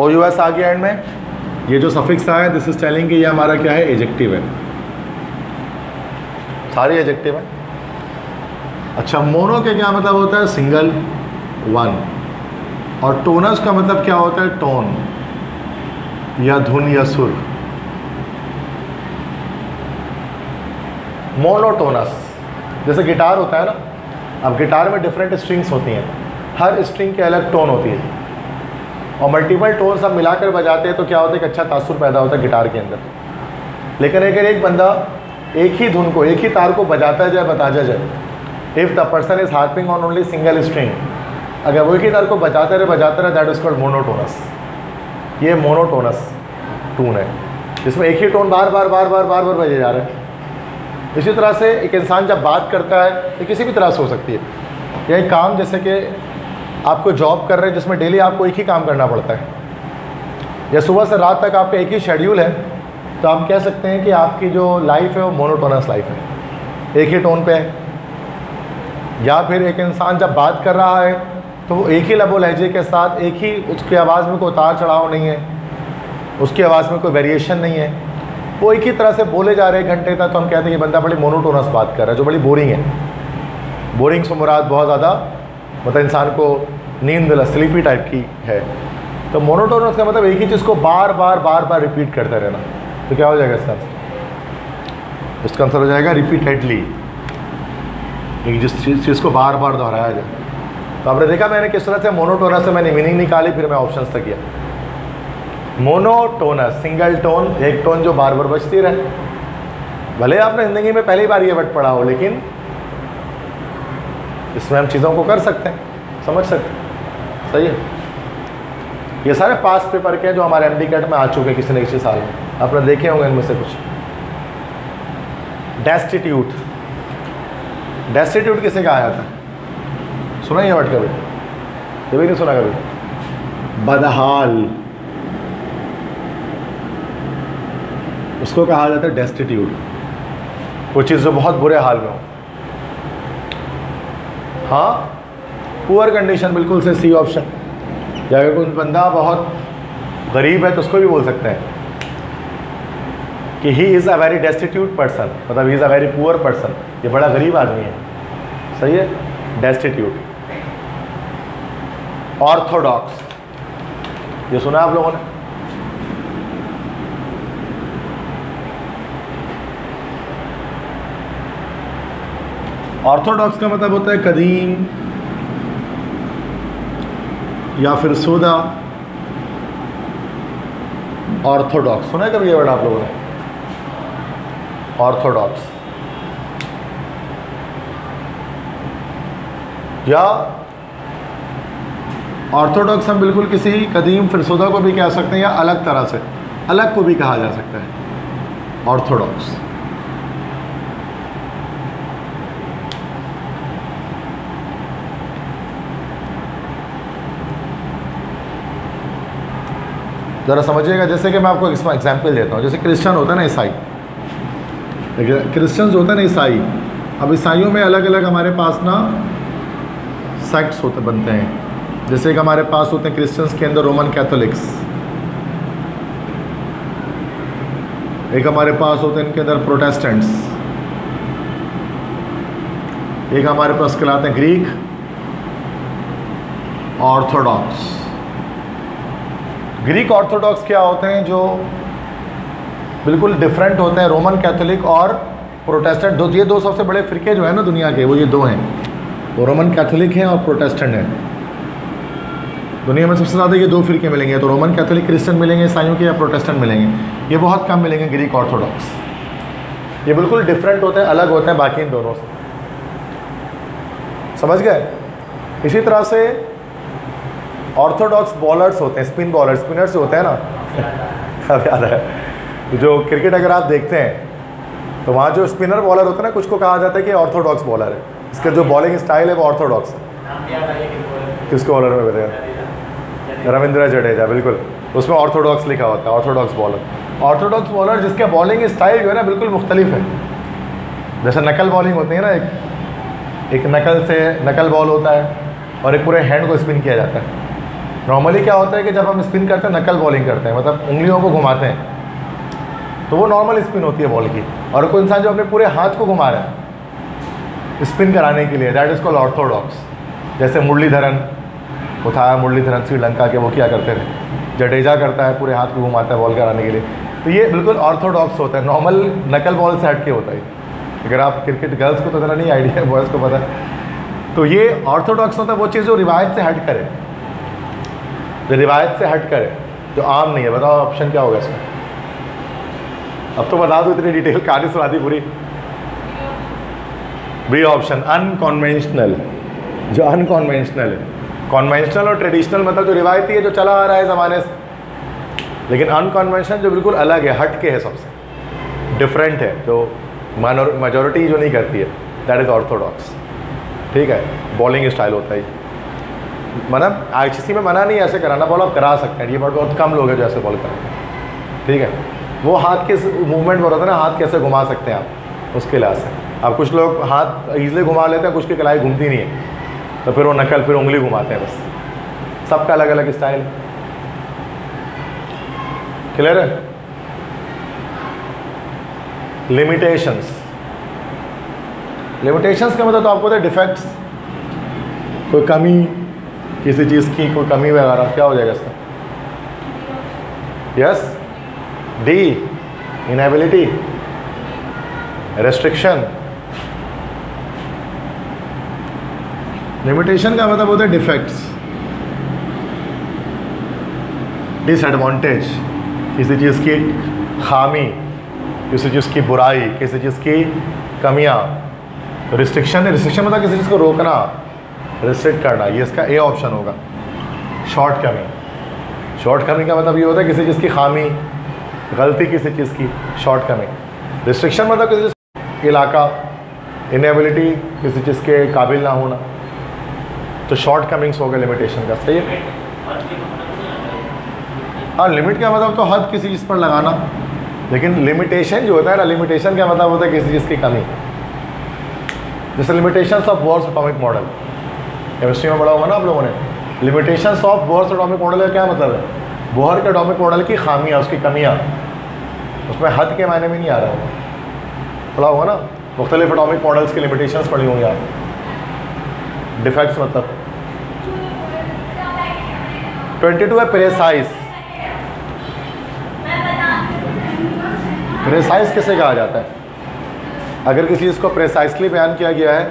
OUS आ गया एंड में, ये जो सफिक्स आया दिस इज टेलिंग कि ये हमारा क्या है, एडजेक्टिव है, सारे एडजेक्टिव है। अच्छा, मोनो के क्या मतलब होता है, सिंगल, वन, और टोनस का मतलब क्या होता है, टोन या धुन या सुर। मोनोटोनस, जैसे गिटार होता है ना, अब गिटार में डिफरेंट स्ट्रिंग्स होती हैं, हर स्ट्रिंग की अलग टोन होती है, और मल्टीपल टोन सब मिलाकर बजाते हैं तो क्या होता है, एक अच्छा तासुर पैदा होता है गिटार के अंदर। लेकिन अगर एक बंदा एक ही धुन को, एक ही तार को बजाता जाए, बताया जाए, if the person is harping on only single string, अगर वो एक ही तार को बजाते रहे दैट इज कॉल्ड मोनोटोनस। ये मोनोटोनस टून है, जिसमें एक ही टोन बार बार बार बार बार बार बजे जा रहे हैं। इसी तरह से एक इंसान जब बात करता है, ये किसी भी तरह से हो सकती है, या एक काम, जैसे कि आपको जॉब कर रहे हैं जिसमें डेली आपको एक ही काम करना पड़ता है, या सुबह से रात तक आपका एक ही शेड्यूल है, तो आप कह सकते हैं कि आपकी जो लाइफ है वो मोनोटोनस लाइफ है, एक ही टोन पे है। या फिर एक इंसान जब बात कर रहा है तो वो एक ही लबो लहजे के साथ, एक ही, उसकी आवाज़ में कोई उतार चढ़ाव नहीं है, उसकी आवाज़ में कोई वेरिएशन नहीं है, वो एक ही तरह से बोले जा रहे हैं घंटे तक, तो हम कहते हैं ये बंदा बड़ी मोनोटोनस बात कर रहा है, जो बड़ी बोरिंग है। बोरिंग से मुराद बहुत ज़्यादा, मतलब इंसान को नींद, स्लीपी टाइप की है। तो मोनोटोनस का मतलब एक ही चीज़ को बार बार बार बार रिपीट करते रहना। तो क्या हो जाएगा इसका आंसर? इसका आंसर हो जाएगा रिपीटेडली, एक जिस चीज़ को बार बार दोहराया जाए। तो आपने देखा मैंने किस तरह से मोनोटोनस से मैंने मीनिंग निकाली, फिर मैं ऑप्शंस तक किया। मोनोटोनस, सिंगल टोन, एक टोन जो बार बार बजती रहे। भले आपने ज़िंदगी में पहली बार ये वर्ड पढ़ा हो, लेकिन इसमें हम चीज़ों को कर सकते हैं, समझ सकते हैं। सही है, ये सारे पास पेपर के हैं जो हमारे MD-CAT में आ चुके हैं किसी न किसी साल में, आपने देखे होंगे इनमें से कुछ। डेस्टिट्यूट, डेस्टिट्यूट किसे कहा जाता है, सुना ये वर्ड कभी? कभी नहीं सुना कभी? बदहाल, उसको कहा जाता है डेस्टिट्यूट, वो चीज़ जो बहुत बुरे हाल में हो। हाँ, पुअर कंडीशन, बिल्कुल से सी ऑप्शन। या अगर कोई बंदा बहुत गरीब है तो उसको भी बोल सकते हैं कि he is a very destitute person, मतलब he is a very poor person, ये बड़ा गरीब आदमी है। सही है, डेस्टिट्यूट। ऑर्थोडॉक्स, ये सुना आप लोगों ने? ऑर्थोडॉक्स का मतलब होता है कदीम या फिर सुदा। ऑर्थोडॉक्स सुना है कभी ये वर्ड आप लोगों ने? ऑर्थोडॉक्स या ऑर्थोडॉक्स हम बिल्कुल किसी कदीम फिरसुदा को भी कह सकते हैं, या अलग तरह से, अलग को भी कहा जा सकता है ऑर्थोडॉक्स। ज़रा समझिएगा, जैसे कि मैं आपको एग्जाम्पल देता हूँ। जैसे क्रिश्चियन होता है ना, ईसाई, क्रिश्चियंस होता है ना ईसाई, अब ईसाइयों में अलग अलग हमारे पास ना सेक्ट्स होते बनते हैं। जैसे कि हमारे पास होते हैं क्रिश्चियंस के अंदर रोमन कैथोलिक्स, एक हमारे पास होते हैं इनके अंदर प्रोटेस्टेंट्स, एक हमारे पास कहलाते हैं ग्रीक ऑर्थोडॉक्स। ग्रीक ऑर्थोडॉक्स क्या होते हैं? जो बिल्कुल डिफरेंट होते हैं। रोमन कैथोलिक और प्रोटेस्टेंट, ये दो सबसे बड़े फ़िरके जो है ना दुनिया के, वो ये दो हैं, वो रोमन कैथोलिक हैं और प्रोटेस्टेंट हैं। दुनिया में सबसे ज़्यादा ये दो फ़िरके मिलेंगे, तो रोमन कैथोलिक क्रिश्चियन मिलेंगे ईसाइयों के, या प्रोटेस्टेंट मिलेंगे। ये बहुत कम मिलेंगे ग्रीक ऑर्थोडॉक्स। ये बिल्कुल डिफरेंट होते हैं, अलग होते हैं बाकी इन दोनों से। समझ गए? इसी तरह से ऑर्थोडॉक्स बॉलर्स होते हैं, स्पिन बॉलर, स्पिनर्स होते हैं ना अब याद है, जो क्रिकेट अगर आप देखते हैं तो वहाँ जो स्पिनर बॉलर होते हैं ना, कुछ को कहा जाता है कि ऑर्थोडॉक्स बॉलर है, इसका जो बॉलिंग स्टाइल है वो ऑर्थोडॉक्स है। किसको बॉलर में बताया? रविंद्र जडेजा, बिल्कुल, उसमें ऑर्थोडॉक्स लिखा होता है, ऑर्थोडॉक्स बॉलर। ऑर्थोडॉक्स बॉलर जिसके बॉलिंग स्टाइल जो है ना बिल्कुल मुख्तलिफ है। जैसे नकल बॉलिंग होती है ना, एक नकल से नकल बॉल होता है और एक पूरे हैंड को स्पिन किया जाता है। नॉर्मली क्या होता है कि जब हम स्पिन करते हैं नकल बॉलिंग करते हैं, मतलब उंगलियों को घुमाते हैं, तो वो नॉर्मल स्पिन होती है बॉल की। और कोई इंसान जो अपने पूरे हाथ को घुमा रहा है स्पिन कराने के लिए, दैट इज़ कॉल्ड ऑर्थोडॉक्स। जैसे मुरलीधरन उठाया, मुरलीधरन श्रीलंका के, वो क्या करते थे, जडेजा करता है, पूरे हाथ को घुमाता है बॉल कराने के लिए। तो ये बिल्कुल ऑर्थोडॉक्स होता है, नॉर्मल नकल बॉल से हट के होता है। अगर आप क्रिकेट, गर्ल्स को तो ज़रा नहीं आइडिया है, बॉयज़ को पता है। तो ये ऑर्थोडॉक्स होता है वो चीज़ जो रिवायत से हट करे, जो रिवायत से हट करे, जो आम नहीं है। बताओ ऑप्शन क्या होगा इसमें? अब तो बता दो, इतनी डिटेल कहानी सुना दी पूरी। B option, unconventional. जो अनकॉन्वेंशनल है, कॉन्वेंशनल और ट्रेडिशनल मतलब जो रिवायती है, जो चला आ रहा है ज़माने से, लेकिन अनकॉन्वेंशनल जो बिल्कुल अलग है, हट के है, सबसे डिफरेंट है, जो मेजॉरिटी जो नहीं करती है, दैट इज़ ऑर्थोडॉक्स। ठीक है, बॉलिंग स्टाइल होता है। मतलब आईसीसी में मना नहीं ऐसे कराना, बॉल आप करा सकते हैं, ये बहुत कम लोग हैं जो ऐसे बॉल करते हैं। ठीक है, वो हाथ के मूवमेंट बोल रहा था ना, हाथ कैसे घुमा सकते हैं आप, उसके लिहाज से। अब कुछ लोग हाथ ईजिली घुमा लेते हैं, कुछ की कलाई घूमती नहीं है, तो फिर वो नकल, फिर उंगली घुमाते हैं, बस। सबका अलग अलग स्टाइल। क्लियर है? लिमिटेशंस। लिमिटेशंस का मतलब तो आपको होता है डिफेक्ट्स, कोई कमी किसी चीज़ की, कोई कमी वगैरह, क्या हो जाएगा इसका? Yes, D, inability, restriction. Limitation का मतलब होता है डिफेक्ट्स, डिसएडवांटेज, किसी चीज़ की खामी, किसी चीज़ की बुराई, किसी चीज़ की कमियां। रिस्ट्रिक्शन है, रिस्ट्रिक्शन मतलब किसी चीज़ को रोकना, रिस्ट्रिक्ट करना, ये इसका ए ऑप्शन होगा। शॉर्ट कमी, शॉर्ट कमी का मतलब ये होता है किसी चीज़ की खामी, गलती किसी चीज़ की, शॉर्ट कमी। रिस्ट्रिक्शन मतलब किसी चीज़ इलाका, इनएबिलिटी, किसी चीज़ के काबिल ना होना, तो शॉर्ट कमिंग्स होगा लिमिटेशन का। सही है? हाँ, लिमिट का मतलब तो हद किसी चीज़ पर लगाना, लेकिन लिमिटेशन जो होता है ना, लिमिटेशन का मतलब होता है किसी चीज़ की कमी। जैसे limitations of Bohr's atomic model, chemistry में पढ़ा होगा ना आप लोगों ने। Limitations of Bohr's atomic model का क्या मतलब है? बोहर के एटॉमिक मॉडल की खामियाँ, उसकी कमियाँ, उसमें हद के मायने में नहीं आ रहा होगा, पढ़ा होगा ना। मुख्तलिफ एटॉमिक मॉडल्स की लिमिटेशंस पढ़ी होंगी आप। डिफेक्ट्स मतलब 22 है प्रेसाइज। प्रेसाइज किसे कहा जाता है? अगर किसी चीज़ को प्रेसाइजली बयान किया गया है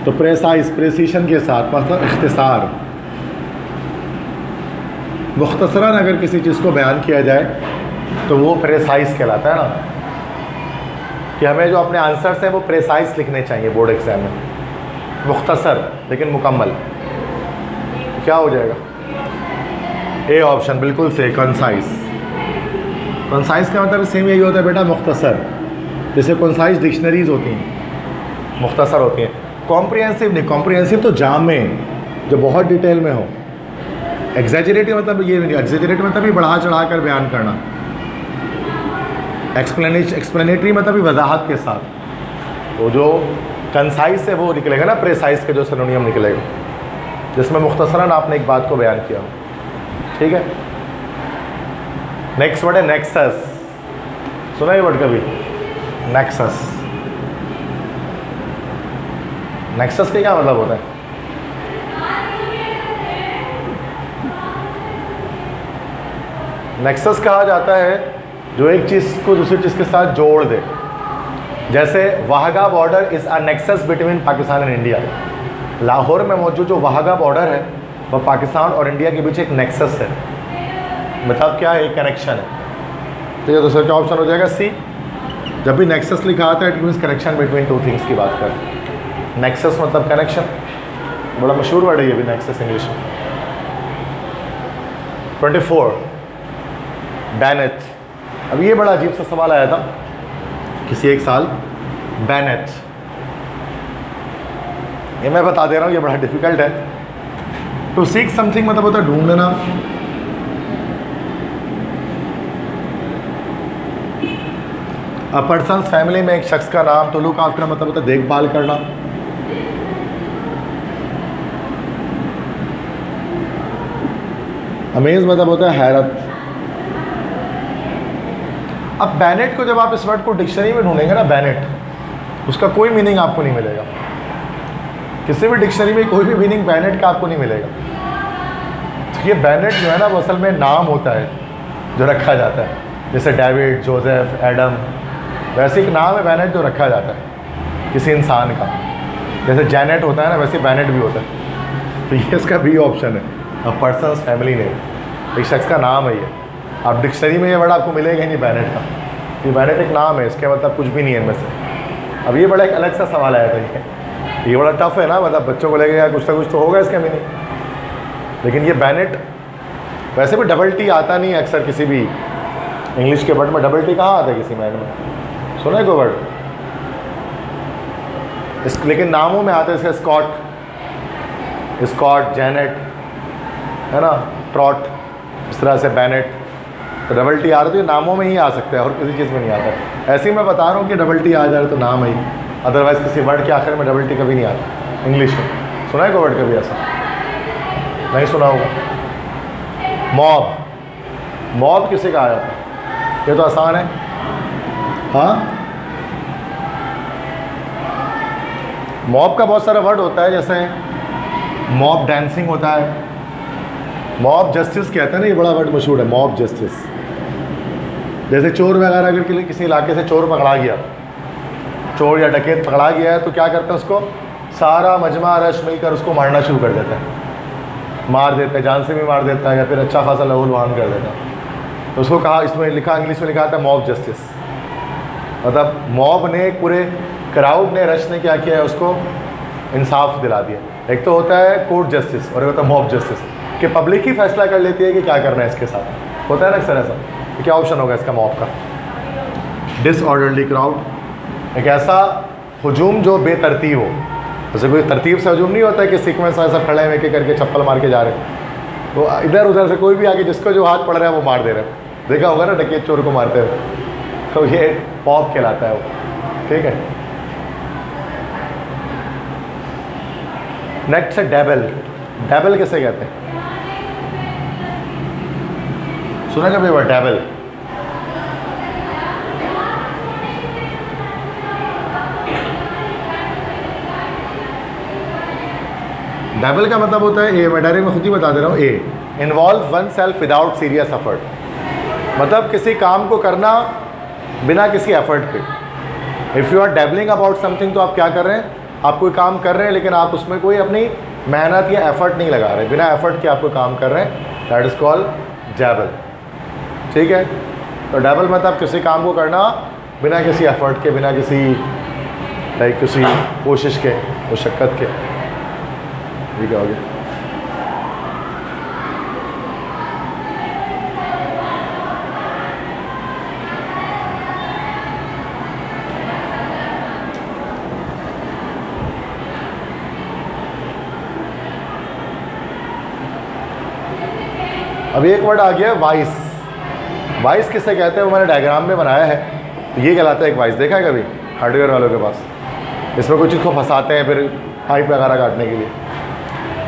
तो प्रेसाइज, प्रेसिशन के साथ, मतलब इख्तिसार। मुख्तसरन अगर किसी चीज़ को बयान किया जाए तो वो प्रेसाइज कहलाता है ना, कि हमें जो अपने आंसर्स हैं वो प्रेसाइज लिखने चाहिए बोर्ड एग्जाम में, मुख्तसर लेकिन मुकम्मल। क्या हो जाएगा? ए ऑप्शन बिल्कुल से, कंसाइज। कंसाइज का मतलब सेम यही होता है बेटा, मुख्तसर। जैसे कंसाइज डिक्शनरीज होती हैं, मुख्तसर होती हैं। कॉम्प्रिहेंसिव नहीं, कॉम्प्रिहेंसिव तो जामे, जो बहुत डिटेल में हो। एग्जैजरेटिव मतलब ये नहीं, एग्जैजरेटिव मतलब भी बढ़ा चढ़ा कर बयान करना। एक्सप्लेनेटरी मतलब भी वजाहत के साथ। वो जो कंसाइज से वो निकलेगा ना, प्रेसाइज के जो सिनोनियम निकलेगा, जिसमें मुख्तसरन आपने एक बात को बयान किया हो। ठीक है, नेक्स्ट वर्ड है नेक्सस। सुना ये वर्ड कभी? नेक्सस। नेक्सस का क्या मतलब होता है? नेक्सस कहा जाता है जो एक चीज़ को दूसरी चीज़ के साथ जोड़ दे। जैसे Wagah border is a nexus between Pakistan and India. Lahore में मौजूद जो वाहगा बॉर्डर है वह पाकिस्तान और इंडिया के बीच एक नेक्सस है, मतलब क्या है, एक कनेक्शन है। तो ये दूसरा क्या ऑप्शन हो जाएगा, सी। जब भी नेक्सस लिखा आता है it means connection between two things की बात कर। नेक्सस मतलब कनेक्शन, बड़ा मशहूर वर्ड है ये भी, नेक्सस इंग्लिश में। 24 बैनेट। अब ये बड़ा अजीब सा सवाल आया था किसी एक साल, बैनेट। ये मैं बता दे रहा हूँ, ये बड़ा डिफिकल्ट है। टू सीक समथिंग मतलब होता है ढूंढना, अ पर्सन्स फैमिली में एक शख्स का नाम। तो लुक आफ्टर मतलब होता है देखभाल करना। अमेज मतलब होता है हैरत। अब बैनेट को जब आप इस वर्ड को डिक्शनरी में ढूंढेंगे ना, बैनेट, उसका कोई मीनिंग आपको नहीं मिलेगा। किसी भी डिक्शनरी में कोई भी मीनिंग बैनेट का आपको नहीं मिलेगा। तो ये बैनेट जो है ना वो असल में नाम होता है जो रखा जाता है, जैसे डेविड, जोसेफ, एडम, वैसे एक नाम है बैनेट जो रखा जाता है किसी इंसान का। जैसे जैनेट होता है ना, वैसे बैनेट भी होता है। तो ये इसका बी ऑप्शन है, अब पर्सन्स फैमिली नेम, एक शख्स का नाम है ये। आप डिक्शनरी में ये वर्ड आपको मिलेगा ही नहीं बैनेट का। ये बैनेट एक नाम है, इसके मतलब कुछ भी नहीं है इनमें से। अब ये बड़ा एक अलग सा सवाल आया था, ये बड़ा टफ है ना, मतलब बच्चों को लगेगा कुछ ना कुछ तो होगा इसका मीनिंग। लेकिन ये बैनेट वैसे भी डबल टी आता नहीं है अक्सर किसी भी इंग्लिश के वर्ड में। डबल टी कहाँ आता है किसी मैन में, सुना है कोई वर्ड? लेकिन नामों में आता है इसका स्कॉट, स्कॉट, जैनेट है ना, ट्रॉट, इस तरह से बैनेट। तो डबल टी आ रही है, नामों में ही आ सकता है और किसी चीज़ में नहीं आता। ऐसे ही मैं बता रहा हूँ कि डबल टी आ जाए तो नाम है ही, अदरवाइज़ किसी वर्ड के आखिर में डबल टी कभी नहीं आता इंग्लिश में। सुना है कोई वर्ड कभी ऐसा? नहीं सुना होगा। मॉब, मॉब किसे कहा जाता है? ये तो आसान है। हाँ, मॉब का बहुत सारा वर्ड होता है, जैसे मॉब डांसिंग होता है, मॉब जस्टिस कहते हैं ना, ये बड़ा वर्ड मशहूर है, मॉब जस्टिस। जैसे चोर वगैरह अगर किसी इलाके से चोर पकड़ा गया, चोर या डकैत पकड़ा गया है, तो क्या करते हैं, उसको सारा मजमा रश मिलकर उसको मारना शुरू कर देता है, मार देता है, जान से भी मार देता है, या फिर अच्छा खासा लहू लुहान कर देता है। तो उसको कहा, इसमें लिखा, इंग्लिश में लिखा था मॉब जस्टिस। मतलब मॉब ने, पूरे क्राउड ने, रश ने क्या किया है, उसको इंसाफ दिला दिया। एक तो होता है कोर्ट जस्टिस और एक होता है मॉब जस्टिस, कि पब्लिक ही फैसला कर लेती है कि क्या करना है इसके साथ। होता है ना अक्सर ऐसा। तो क्या ऑप्शन होगा इसका मॉब का? डिसऑर्डरली क्राउड, एक ऐसा हजूम जो बेतरतीब हो। जैसे कोई तरतीब से हजूम नहीं होता है कि सीक्वेंस में सब खड़े हैं एक एक करके चप्पल मार के जा रहे हैं, तो इधर उधर से कोई भी आके जिसको जो हाथ पड़ रहा है वो मार दे रहे हैं। देखा होगा ना डकैत चोर को मारते हुए, तो ये मॉब कहलाता है वो। ठीक है, नेक्स्ट है डेबल। डेबल किसे कहते हैं? सुना कभी वो डेबल? डेबल का मतलब होता है, ए मैं डायरेक्ट में खुद ही बता दे रहा हूँ, a involve oneself without serious effort. मतलब किसी काम को करना बिना किसी एफर्ट के। If you are dabbling about something, तो आप क्या कर रहे हैं, आप कोई काम कर रहे हैं लेकिन आप उसमें कोई अपनी मेहनत या एफर्ट नहीं लगा रहे, बिना एफर्ट के आप कोई काम कर रहे हैं, दैट इज़ कॉल्ड डेबल। ठीक है, तो डेबल मतलब किसी काम को करना बिना किसी एफर्ट के, बिना किसी लाइक किसी कोशिश के, मुशक्क़त के। ठीक है, हो गया। अभी एक वर्ड आ गया है वाइस। वाइस किसे कहते हैं वो मैंने डायग्राम में बनाया है। तो ये कहलाता है एक वाइस, देखा है कभी हार्डवेयर वालों के पास? इसमें कुछ चीज़ को फंसाते हैं, फिर पाइप वगैरह काटने के लिए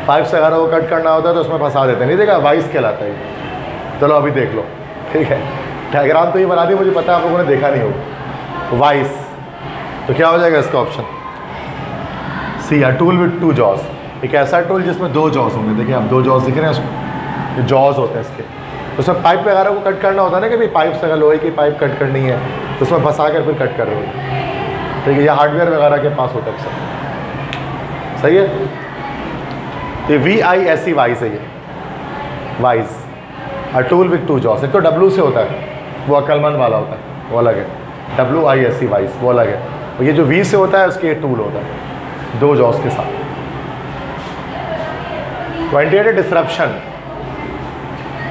पाइप्स वगैरह को कट करना होता है तो उसमें फंसा देते हैं, नहीं देखा? वाइस कहलाता है। चलो अभी देख लो, ठीक है, डायग्राम तो ये बना दी, मुझे पता है आप लोगों ने देखा नहीं होगा। वाइस तो क्या हो जाएगा इसका option? C, a tool with two jaws. एक ऐसा टूल जिसमें दो जॉज होंगे। देखिए आप दो जॉज दिख रहे हैं उसमें, ये जॉज होते हैं इसके। उसमें पाइप वगैरह को कट करना होता है ना, कि भाई पाइप से अगर लोहे की पाइप कट करनी है तो उसमें फंसा कर फिर कट कर रहे हो, ठीक है, या हार्डवेयर वगैरह के पास होता है सब। सही है। ये VISE वाइज है, ये vise a tool with 2 jaws. एक तो W से होता है, वो अक्लमंद वाला होता है, वो अलग है। WISE वाइज वो अलग है। और ये जो V से होता है उसके टूल होता है 2 जॉस के साथ। 28 है डिसरप्शन।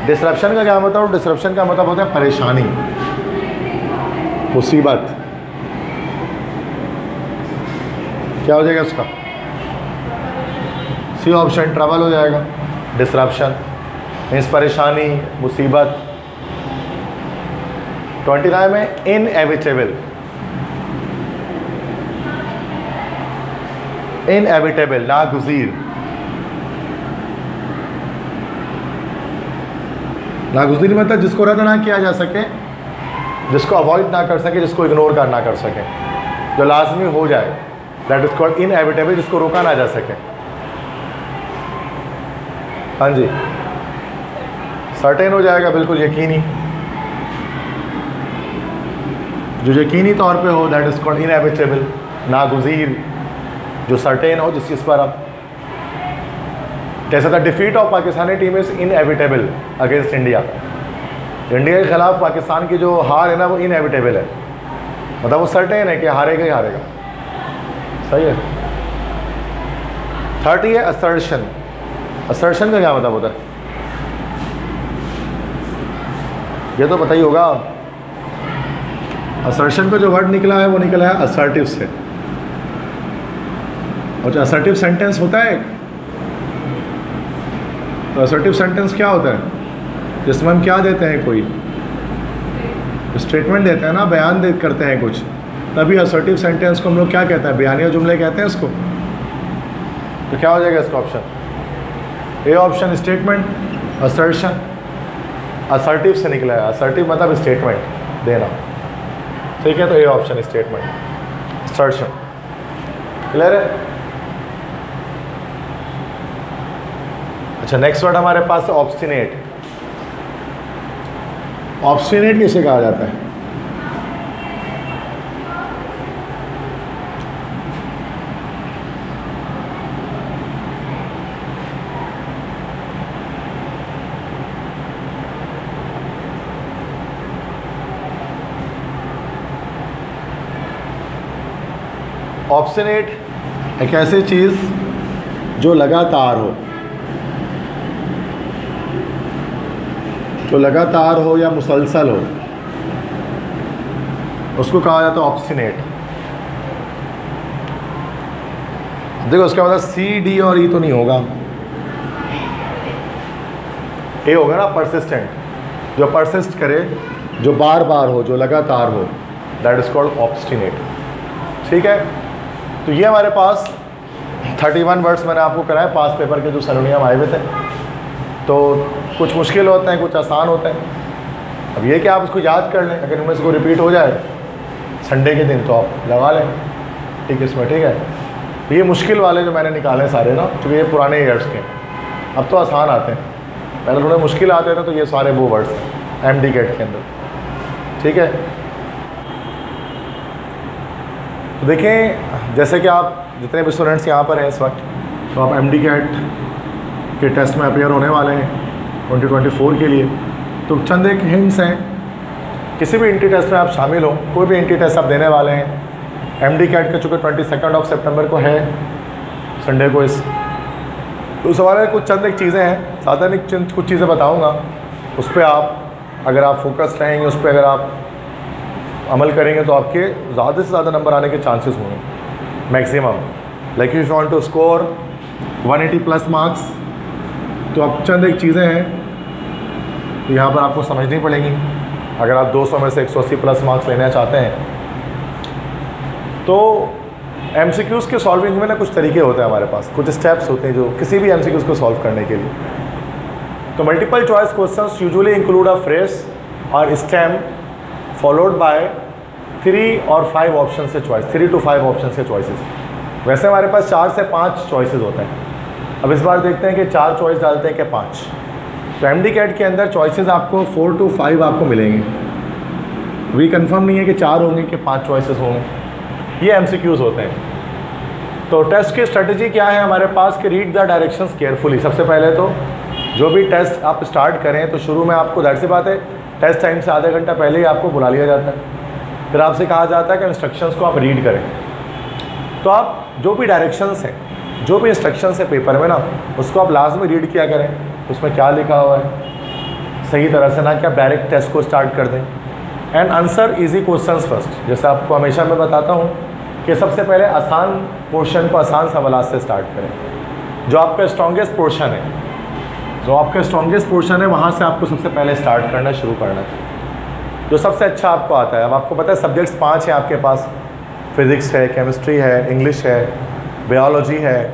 डिसरप्शन का क्या मतलब? डिसरप्शन का मतलब होता है परेशानी, मुसीबत। क्या हो जाएगा उसका? सी ऑप्शन, ट्रबल हो जाएगा। डिसरप्शन मीन्स परेशानी, मुसीबत। 29 में इनएविटेबल। इनएविटेबल नागुज़ीर। नागुज़ीर मतलब जिसको रद्द ना किया जा सके, जिसको अवॉइड ना कर सके, जिसको इग्नोर करना कर सके, जो लाजमी हो जाए, दैट इज कॉल्ड इनएविटेबल, जिसको रोका ना जा सके। हाँ जी, सर्टेन हो जाएगा, बिल्कुल यकीनी, जो यकीनी तौर पे हो, दैट इज कॉल्ड इनएविटेबल। नागुज़ीर जो सर्टेन हो, जिस चीज़ पर अब, जैसे the defeat of Pakistani team is inevitable against India. India के खिलाफ पाकिस्तान की जो हार है ना, वो इनएविटेबल है, मतलब वो सर्टेन है कि हारेगा ही हारेगा। सही है। 30 है असर्शन। असर्शन का क्या मतलब होता है? ये तो पता ही होगा। असर्शन का जो वर्ड निकला है वो निकला है असर्टिव से। और जो असर्टिव सेंटेंस होता है, तो असर्टिव सेंटेंस क्या होता है? जिसमें हम क्या देते हैं, कोई स्टेटमेंट देते हैं ना, बयान करते हैं कुछ, तभी असर्टिव सेंटेंस को हम लोग क्या कहते हैं? बयानिया जुमले कहते हैं इसको। तो क्या हो जाएगा इसका option? A option statement, assertion. Assertive से निकला है, असर्टिव मतलब स्टेटमेंट देना, ठीक है। तो A option statement, assertion. Clear है? अच्छा, नेक्स्ट वर्ड हमारे पास है ऑब्स्टिनेट। ऑब्स्टिनेट किसे कहा जाता है? ऑब्स्टिनेट एक ऐसी चीज़ जो लगातार हो, जो लगातार हो या मुसलसल हो, उसको कहा जाता है ऑब्स्टिनेट। देखो उसका मतलब C, D और E तो नहीं होगा, ए होगा ना, परसिस्टेंट, जो परसिस्ट करे, जो बार बार हो, जो लगातार हो, दैट इज कॉल्ड ऑब्स्टिनेट। ठीक है। तो ये हमारे पास 31 वर्ड्स मैंने आपको कराए पास पेपर के, जो सिनोनिम आए हुए थे। तो कुछ मुश्किल होते हैं, कुछ आसान होते हैं। अब ये कि आप इसको याद कर लें, अगर इनमें से कोई रिपीट हो जाए संडे के दिन तो आप लगा लें, ठीक है इसमें, ठीक है। तो ये मुश्किल वाले जो मैंने निकाले सारे ना, क्योंकि ये पुराने ईयर्स के, अब तो आसान आते हैं, पहले थोड़े मुश्किल आते थे। तो ये सारे वो वर्ड्स हैं MD कैट के अंदर, ठीक है। तो देखें, जैसे कि आप जितने भी स्टूडेंट्स यहाँ पर हैं इस वक्त, तो आप MD कैट के टेस्ट में अपेयर होने वाले हैं 2024 के लिए। तो चंद एक हिंट्स हैं, किसी भी इंट्री टेस्ट में आप शामिल हो, कोई भी इंट्री टेस्ट आप देने वाले हैं, MD कैट का चूँकि 22 सितंबर को है, संडे को इस, तो उस हवाले कुछ चंद एक चीज़ें हैं, ज़्यादा नहीं, चंद कुछ चीज़ें बताऊँगा, उस पर आप अगर आप फोकस रहेंगे, उस पर अगर आप अमल करेंगे तो आपके ज़्यादा से ज़्यादा नंबर आने के चांसेस होंगे, maximum. Like if you want to score 180+ marks, तो अब चंद एक चीज़ें हैं तो यहाँ पर आपको समझनी पड़ेंगी। अगर आप 200 में से 180+ मार्क्स लेना चाहते हैं, तो MCQs के सॉल्विंग में ना कुछ तरीके होते हैं हमारे पास, कुछ स्टेप्स होते हैं जो किसी भी MCQs को सॉल्व करने के लिए। तो multiple choice questions usually include a phrase और स्टेम फॉलोड बाय 3 और 5 ऑप्शन से चॉइस, 3 to 5 ऑप्शन से चॉइसेस। वैसे हमारे पास 4 से 5 चॉइसेस होते हैं। अब इस बार देखते हैं कि 4 चॉइस डालते हैं कि 5, तो एमडी कैट के अंदर चॉइसेस आपको 4 to 5 आपको मिलेंगे। वी कंफर्म नहीं है कि 4 होंगे कि 5 चॉइसेस होंगे, ये एमसीक्यूज़ होते हैं। तो टेस्ट की स्ट्रेटजी क्या है हमारे पास कि रीड द डायरेक्शंस केयरफुली। सबसे पहले तो जो भी टेस्ट आप स्टार्ट करें तो शुरू में आपको, ज़ाहिर सी बात है, टेस्ट टाइम से आधा घंटा पहले ही आपको बुला लिया जाता है, फिर आपसे कहा जाता है कि इंस्ट्रक्शंस को आप रीड करें। तो आप जो भी डायरेक्शंस हैं, जो भी इंस्ट्रक्शंस है पेपर में ना, उसको आप लाजमी रीड किया करें, उसमें क्या लिखा हुआ है सही तरह से, ना कि आप डायरेक्ट टेस्ट को स्टार्ट कर दें। And answer easy questions first. जैसे आपको हमेशा मैं बताता हूँ कि सबसे पहले आसान पोर्शन को आसान सवाल से स्टार्ट करें। जो आपका स्ट्रॉन्गेस्ट पोर्शन है, वहाँ से आपको सबसे पहले स्टार्ट करना शुरू करना है, जो सबसे अच्छा आपको आता है। अब आपको पता है सब्जेक्ट्स 5 हैं आपके पास, फिज़िक्स है, केमिस्ट्री है, इंग्लिश है, बायोलॉजी है,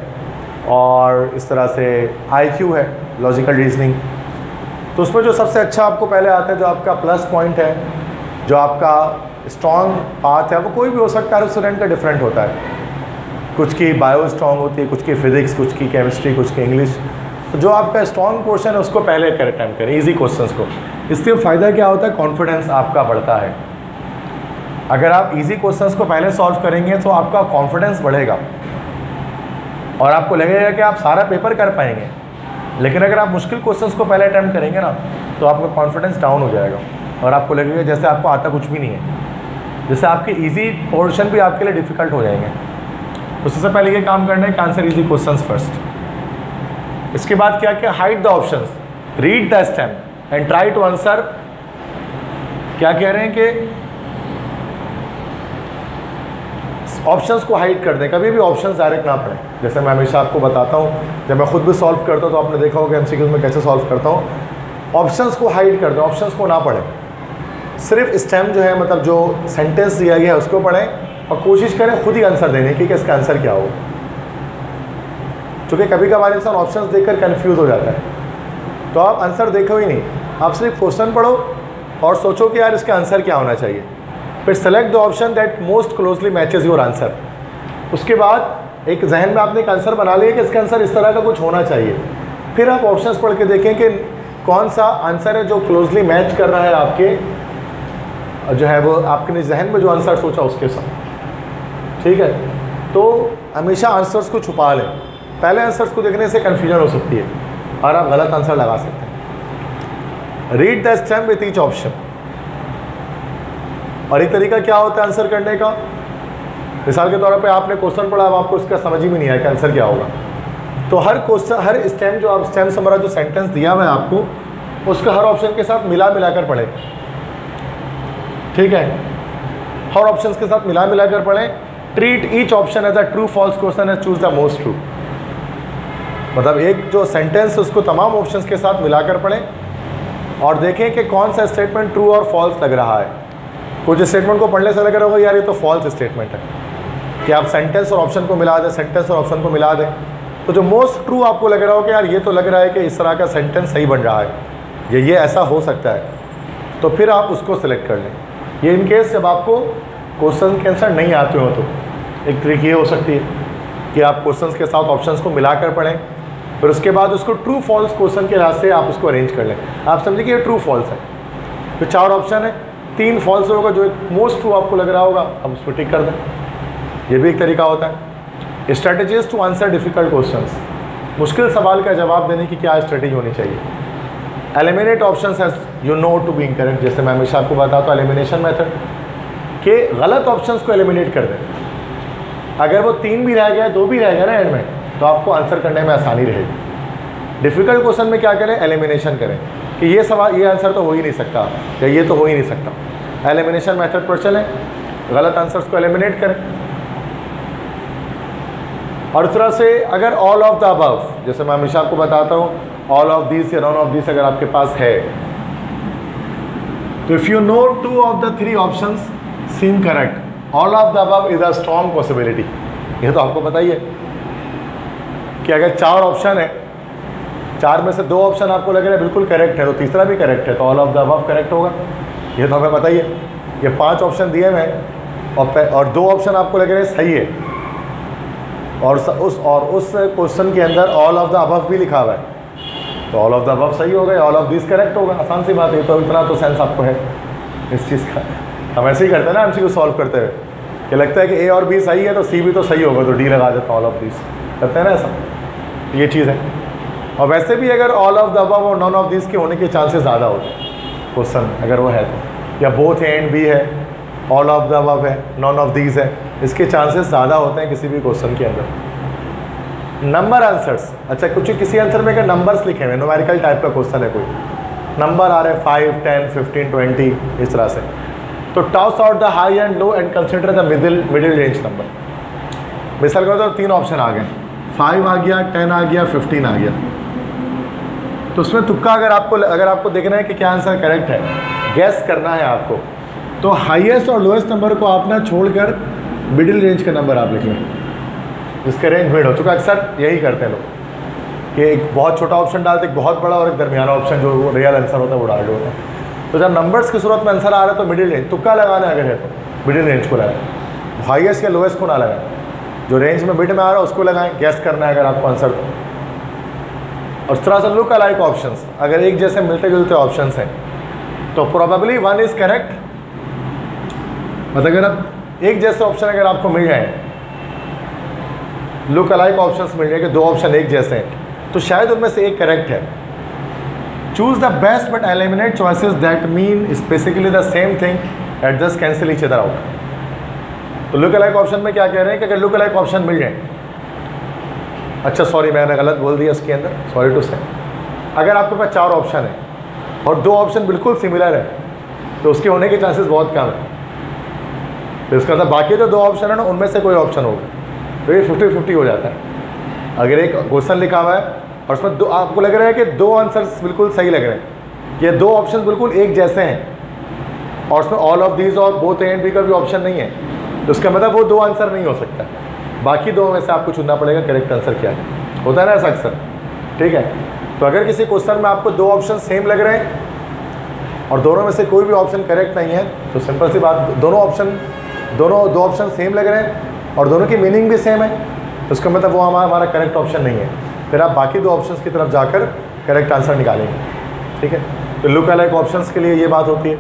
और इस तरह से IQ है, लॉजिकल रीजनिंग। तो उसमें जो सबसे अच्छा आपको पहले आता है, जो आपका प्लस पॉइंट है, जो आपका स्ट्रॉन्ग पाथ है, वो कोई भी हो सकता है, हर स्टूडेंट का डिफरेंट होता है। कुछ की बायो स्ट्रॉन्ग होती है, कुछ की फिज़िक्स, कुछ की केमिस्ट्री, कुछ की इंग्लिश। तो जो आपका स्ट्रॉन्ग पोर्शन है उसको पहले अटैम्प्ट करें, इजी क्वेश्चंस को। इससे फ़ायदा क्या होता है, कॉन्फिडेंस आपका बढ़ता है। अगर आप इजी क्वेश्चंस को पहले सॉल्व करेंगे तो आपका कॉन्फिडेंस बढ़ेगा और आपको लगेगा कि आप सारा पेपर कर पाएंगे। लेकिन अगर आप मुश्किल क्वेश्चंस को पहले अटैम्प्ट करेंगे ना, तो आपका कॉन्फिडेंस डाउन हो जाएगा और आपको लगेगा जैसे आपको आता कुछ भी नहीं है, जैसे आपके इजी पोर्शन भी आपके लिए डिफ़िकल्ट हो जाएंगे। तो सबसे पहले ये काम करना है कि आंसर इजी क्वेश्चंस फर्स्ट। इसके बाद क्या क्या, hide the options, read the stem and try to answer. क्या कह रहे हैं कि ऑप्शंस को हाइड कर दें, कभी भी ऑप्शंस डायरेक्ट ना पढ़ें। जैसे मैं हमेशा आपको बताता हूँ, जब मैं खुद भी सॉल्व करता हूँ तो आपने देखा होगा एमसीक्यूज में कैसे सॉल्व करता हूँ। ऑप्शंस को हाइड कर दें, ऑप्शंस को ना पढ़ें, सिर्फ स्टेम जो है, मतलब जो सेंटेंस दिया गया है उसको पढ़ें और कोशिश करें खुद ही आंसर देने की कि इसका आंसर क्या हो। क्योंकि कभी कभार इंसान ऑप्शंस देखकर कंफ्यूज हो जाता है, तो आप आंसर देखो ही नहीं, आप सिर्फ क्वेश्चन पढ़ो और सोचो कि यार इसका आंसर क्या होना चाहिए। फिर select the option that most closely matches your answer. उसके बाद एक जहन में आपने एक आंसर बना लिया कि इसका आंसर इस तरह का कुछ होना चाहिए। फिर आप ऑप्शंस पढ़ के देखें कि कौन सा आंसर है जो क्लोजली मैच कर रहा है आपके, जो है वो आपके जहन में जो आंसर सोचा उसके साथ। ठीक है, तो हमेशा आंसर्स को छुपा लें, पहले आंसर्स को देखने से कन्फ्यूजन हो सकती है और आप गलत आंसर लगा सकते हैं। Read the stem with each option. और एक तरीका क्या होता है आंसर करने का, मिसाल के तौर पे आपने क्वेश्चन पढ़ा, अब आपको इसका समझ ही में नहीं आया कि आंसर क्या होगा, तो हर क्वेश्चन, हर स्टेम जो आप स्टेम से हमारा जो सेंटेंस दिया हुआ है आपको, उसका हर ऑप्शन के साथ मिला कर पढ़ें। ठीक है, हर ऑप्शन के साथ मिला कर पढ़ें। Treat each option as a true false question as choose the most true. मतलब एक जो सेंटेंस उसको तमाम ऑप्शंस के साथ मिलाकर पढ़ें और देखें कि कौन सा स्टेटमेंट ट्रू और फॉल्स लग रहा है। कुछ स्टेटमेंट को पढ़ने से लग रहा होगा यार ये तो फॉल्स स्टेटमेंट है, कि आप सेंटेंस और ऑप्शन को मिला दें, सेंटेंस और ऑप्शन को मिला दें, तो जो मोस्ट ट्रू आपको लग रहा हो कि यार ये तो लग रहा है कि इस तरह का सेंटेंस सही बन रहा है, ये ऐसा हो सकता है, तो फिर आप उसको सिलेक्ट कर लें। ये इन केस जब आपको क्वेश्चन के आंसर नहीं आते हो, तो एक तरीके ये हो सकती है कि आप क्वेश्चन के साथ ऑप्शंस को मिलाकर पढ़ें, फिर उसके बाद उसको ट्रू फॉल्स क्वेश्चन के लिहाज से आप उसको अरेंज कर लें। आप समझिए कि ये ट्रू फॉल्स है, तो 4 ऑप्शन है, 3 फॉल्स होगा, जो एक मोस्ट ट्रू आपको लग रहा होगा आप उस पर टिक कर दें। ये भी एक तरीका होता है। Strategies to answer difficult questions. मुश्किल सवाल का जवाब देने की क्या स्ट्रेटजी होनी चाहिए। Eliminate options as you know to be incorrect. जैसे मैं हमेशा आपको बताता हूँ एलिमिनेशन मेथड, कि गलत ऑप्शंस को एलिमिनेट कर दें। अगर वो 3 भी रह गया, 2 भी रह गया ना एंड में, तो आपको आंसर करने में आसानी रहेगी। डिफ़िकल्ट क्वेश्चन में क्या करें, एलिमिनेशन करें कि ये सवाल, ये आंसर तो हो ही नहीं सकता या ये तो हो ही नहीं सकता। एलिमिनेशन मेथड पर चलें, गलत आंसर्स को एलिमिनेट करें। और इस तरह से अगर ऑल ऑफ द अबव, जैसे मैं हमेशा आपको बताता हूँ, ऑल ऑफ दिस या नॉन ऑफ दिस अगर आपके पास है, तो if you know 2 of the 3 options seem correct, all of the above is a strong possibility. ये तो आपको पता ही है कि अगर 4 ऑप्शन है, 4 में से 2 ऑप्शन आपको लग रहा है बिल्कुल करेक्ट है, तो तीसरा भी करेक्ट है, तो all of the above correct होगा। ये तो हमें पता ही है। ये 5 ऑप्शन दिए हुए हैं और 2 ऑप्शन आपको लग रहे हैं सही है, और उस क्वेश्चन के अंदर ऑल ऑफ द अबव भी लिखा हुआ है, तो ऑल ऑफ द अबव सही होगा, ऑल ऑफ दिस करेक्ट होगा। आसान सी बात है, तो इतना तो सेंस आपको है इस चीज़ का। हम ऐसे ही करते हैं ना एमसीक्यू सॉल्व करते हुए, कि लगता है कि ए और बी सही है तो सी भी तो सही होगा, तो डी लगा देता ऑल ऑफ दिस, करते हैं ना ऐसा। ये चीज़ है। और वैसे भी अगर ऑल ऑफ द अबव और नॉन ऑफ दिस के होने के चांसेस ज़्यादा होते हैं क्वेश्चन अगर वो है तो, या बोथ ए एंड बी है, ऑल ऑफ द अबव है, नॉन ऑफ दीज है, इसके चांसेस ज़्यादा होते हैं किसी भी क्वेश्चन के अंदर। नंबर आंसर्स, अच्छा कुछ किसी आंसर में अगर नंबर्स लिखे हुए, न्यूमेरिकल टाइप का क्वेश्चन है, कोई नंबर आ रहे हैं 5, 10, 15, 20 इस तरह से, तो toss out the high and low and consider the middle range number. मिसाल करो तो 3 ऑप्शन आ गए, 5 आ गया, 10 आ गया, 15 आ गया। तो उसमें तुक्का अगर आपको देखना है कि क्या आंसर करेक्ट है, गैस करना है आपको, तो हाईएस्ट और लोएस्ट नंबर को आप ना छोड़कर मिडिल रेंज का नंबर आप लिख लें, जिसका रेंज मिड हो चुका। अक्सर यही करते हैं लोग कि एक बहुत छोटा ऑप्शन डालते, एक बहुत बड़ा और एक दरमियाना ऑप्शन जो रियल आंसर होता है वो डाल देते हैं। तो जब नंबर्स की सूरत में आंसर आ रहा है तो मिडिल रेंज, तुक्का लगाना अगर है तो मिडिल रेंज को लगाएं, हाईएस्ट या लोएस्ट को ना लगाएं, जो रेंज में मिड में आ रहा है उसको लगाएं, गैस करना है अगर आपको आंसर तो। और इस तरह से लुक अलाइक ऑप्शंस, अगर एक जैसे मिलते जुलते ऑप्शंस हैं तो प्रोबेबली 1 इज़ करेक्ट। मतलब अगर अब एक जैसे ऑप्शन अगर आपको मिल जाए, लुक अलाइक ऑप्शंस मिल जाए कि 2 ऑप्शन एक जैसे हैं, तो शायद उनमें से एक करेक्ट है। Choose the best but eliminate choices that mean basically the same thing at just cancel each other out. तो लुक अलाइक ऑप्शन में क्या कह रहे हैं कि अगर लुक अलाइक ऑप्शन मिल जाए, अच्छा सॉरी मैंने गलत बोल दिया इसके अंदर, सॉरी टू से, अगर आपके पास 4 ऑप्शन है और 2 ऑप्शन बिल्कुल सिमिलर है तो उसके होने के चांसेस बहुत कम है। तो इसका मतलब बाकी जो 2 ऑप्शन है ना उनमें से कोई ऑप्शन होगा, तो ये 50-50 हो जाता है। अगर एक क्वेश्चन लिखा हुआ है और उसमें आपको लग रहा है कि 2 आंसर्स बिल्कुल सही लग रहे हैं, ये 2 ऑप्शन बिल्कुल एक जैसे हैं और उसमें ऑल ऑफ दीज और बोथ ए एंड बी का भी ऑप्शन नहीं है, तो उसका मतलब वो 2 आंसर नहीं हो सकता, बाकी 2 में से आपको चुनना पड़ेगा करेक्ट आंसर क्या है। होता है ना ऐसा अक्सर, ठीक है। तो अगर किसी क्वेश्चन में आपको 2 ऑप्शन सेम लग रहे हैं और दोनों में से कोई भी ऑप्शन करेक्ट नहीं है, तो सिंपल सी बात, दोनों 2 ऑप्शन सेम लग रहे हैं और दोनों की मीनिंग भी सेम है, तो उसका मतलब वो हमारा करेक्ट ऑप्शन नहीं है। फिर आप बाकी 2 ऑप्शंस की तरफ जाकर करेक्ट आंसर निकालेंगे, ठीक है। तो लुक अलाइक ऑप्शंस के लिए ये बात होती है।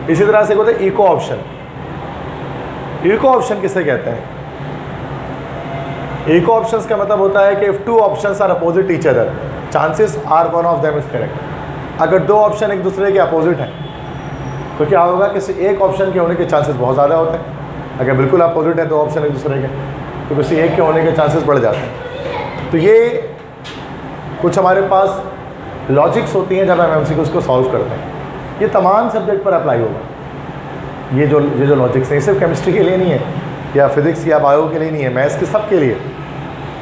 इसी तरह से होता है इको ऑप्शन। इको ऑप्शन किसे कहते हैं? इको ऑप्शंस का मतलब होता है कि if 2 options are opposite each other, chances are one of them is correct. अगर 2 ऑप्शन एक दूसरे के अपोजिट हैं तो क्या होगा, किसी एक ऑप्शन के होने के चांसेस बहुत ज़्यादा होते हैं। अगर बिल्कुल अपोजिट है 2 ऑप्शन एक दूसरे के, तो किसी एक के होने के चांसेस बढ़ जाते हैं। तो ये कुछ हमारे पास लॉजिक्स होती हैं जब हम एमसीक्यूज को सॉल्व करते हैं। ये तमाम सब्जेक्ट पर अप्लाई होगा। ये जो लॉजिक्स हैं, सिर्फ केमिस्ट्री के लिए नहीं है या फिजिक्स या बायो के लिए नहीं है, मैथ्स के सब के लिए।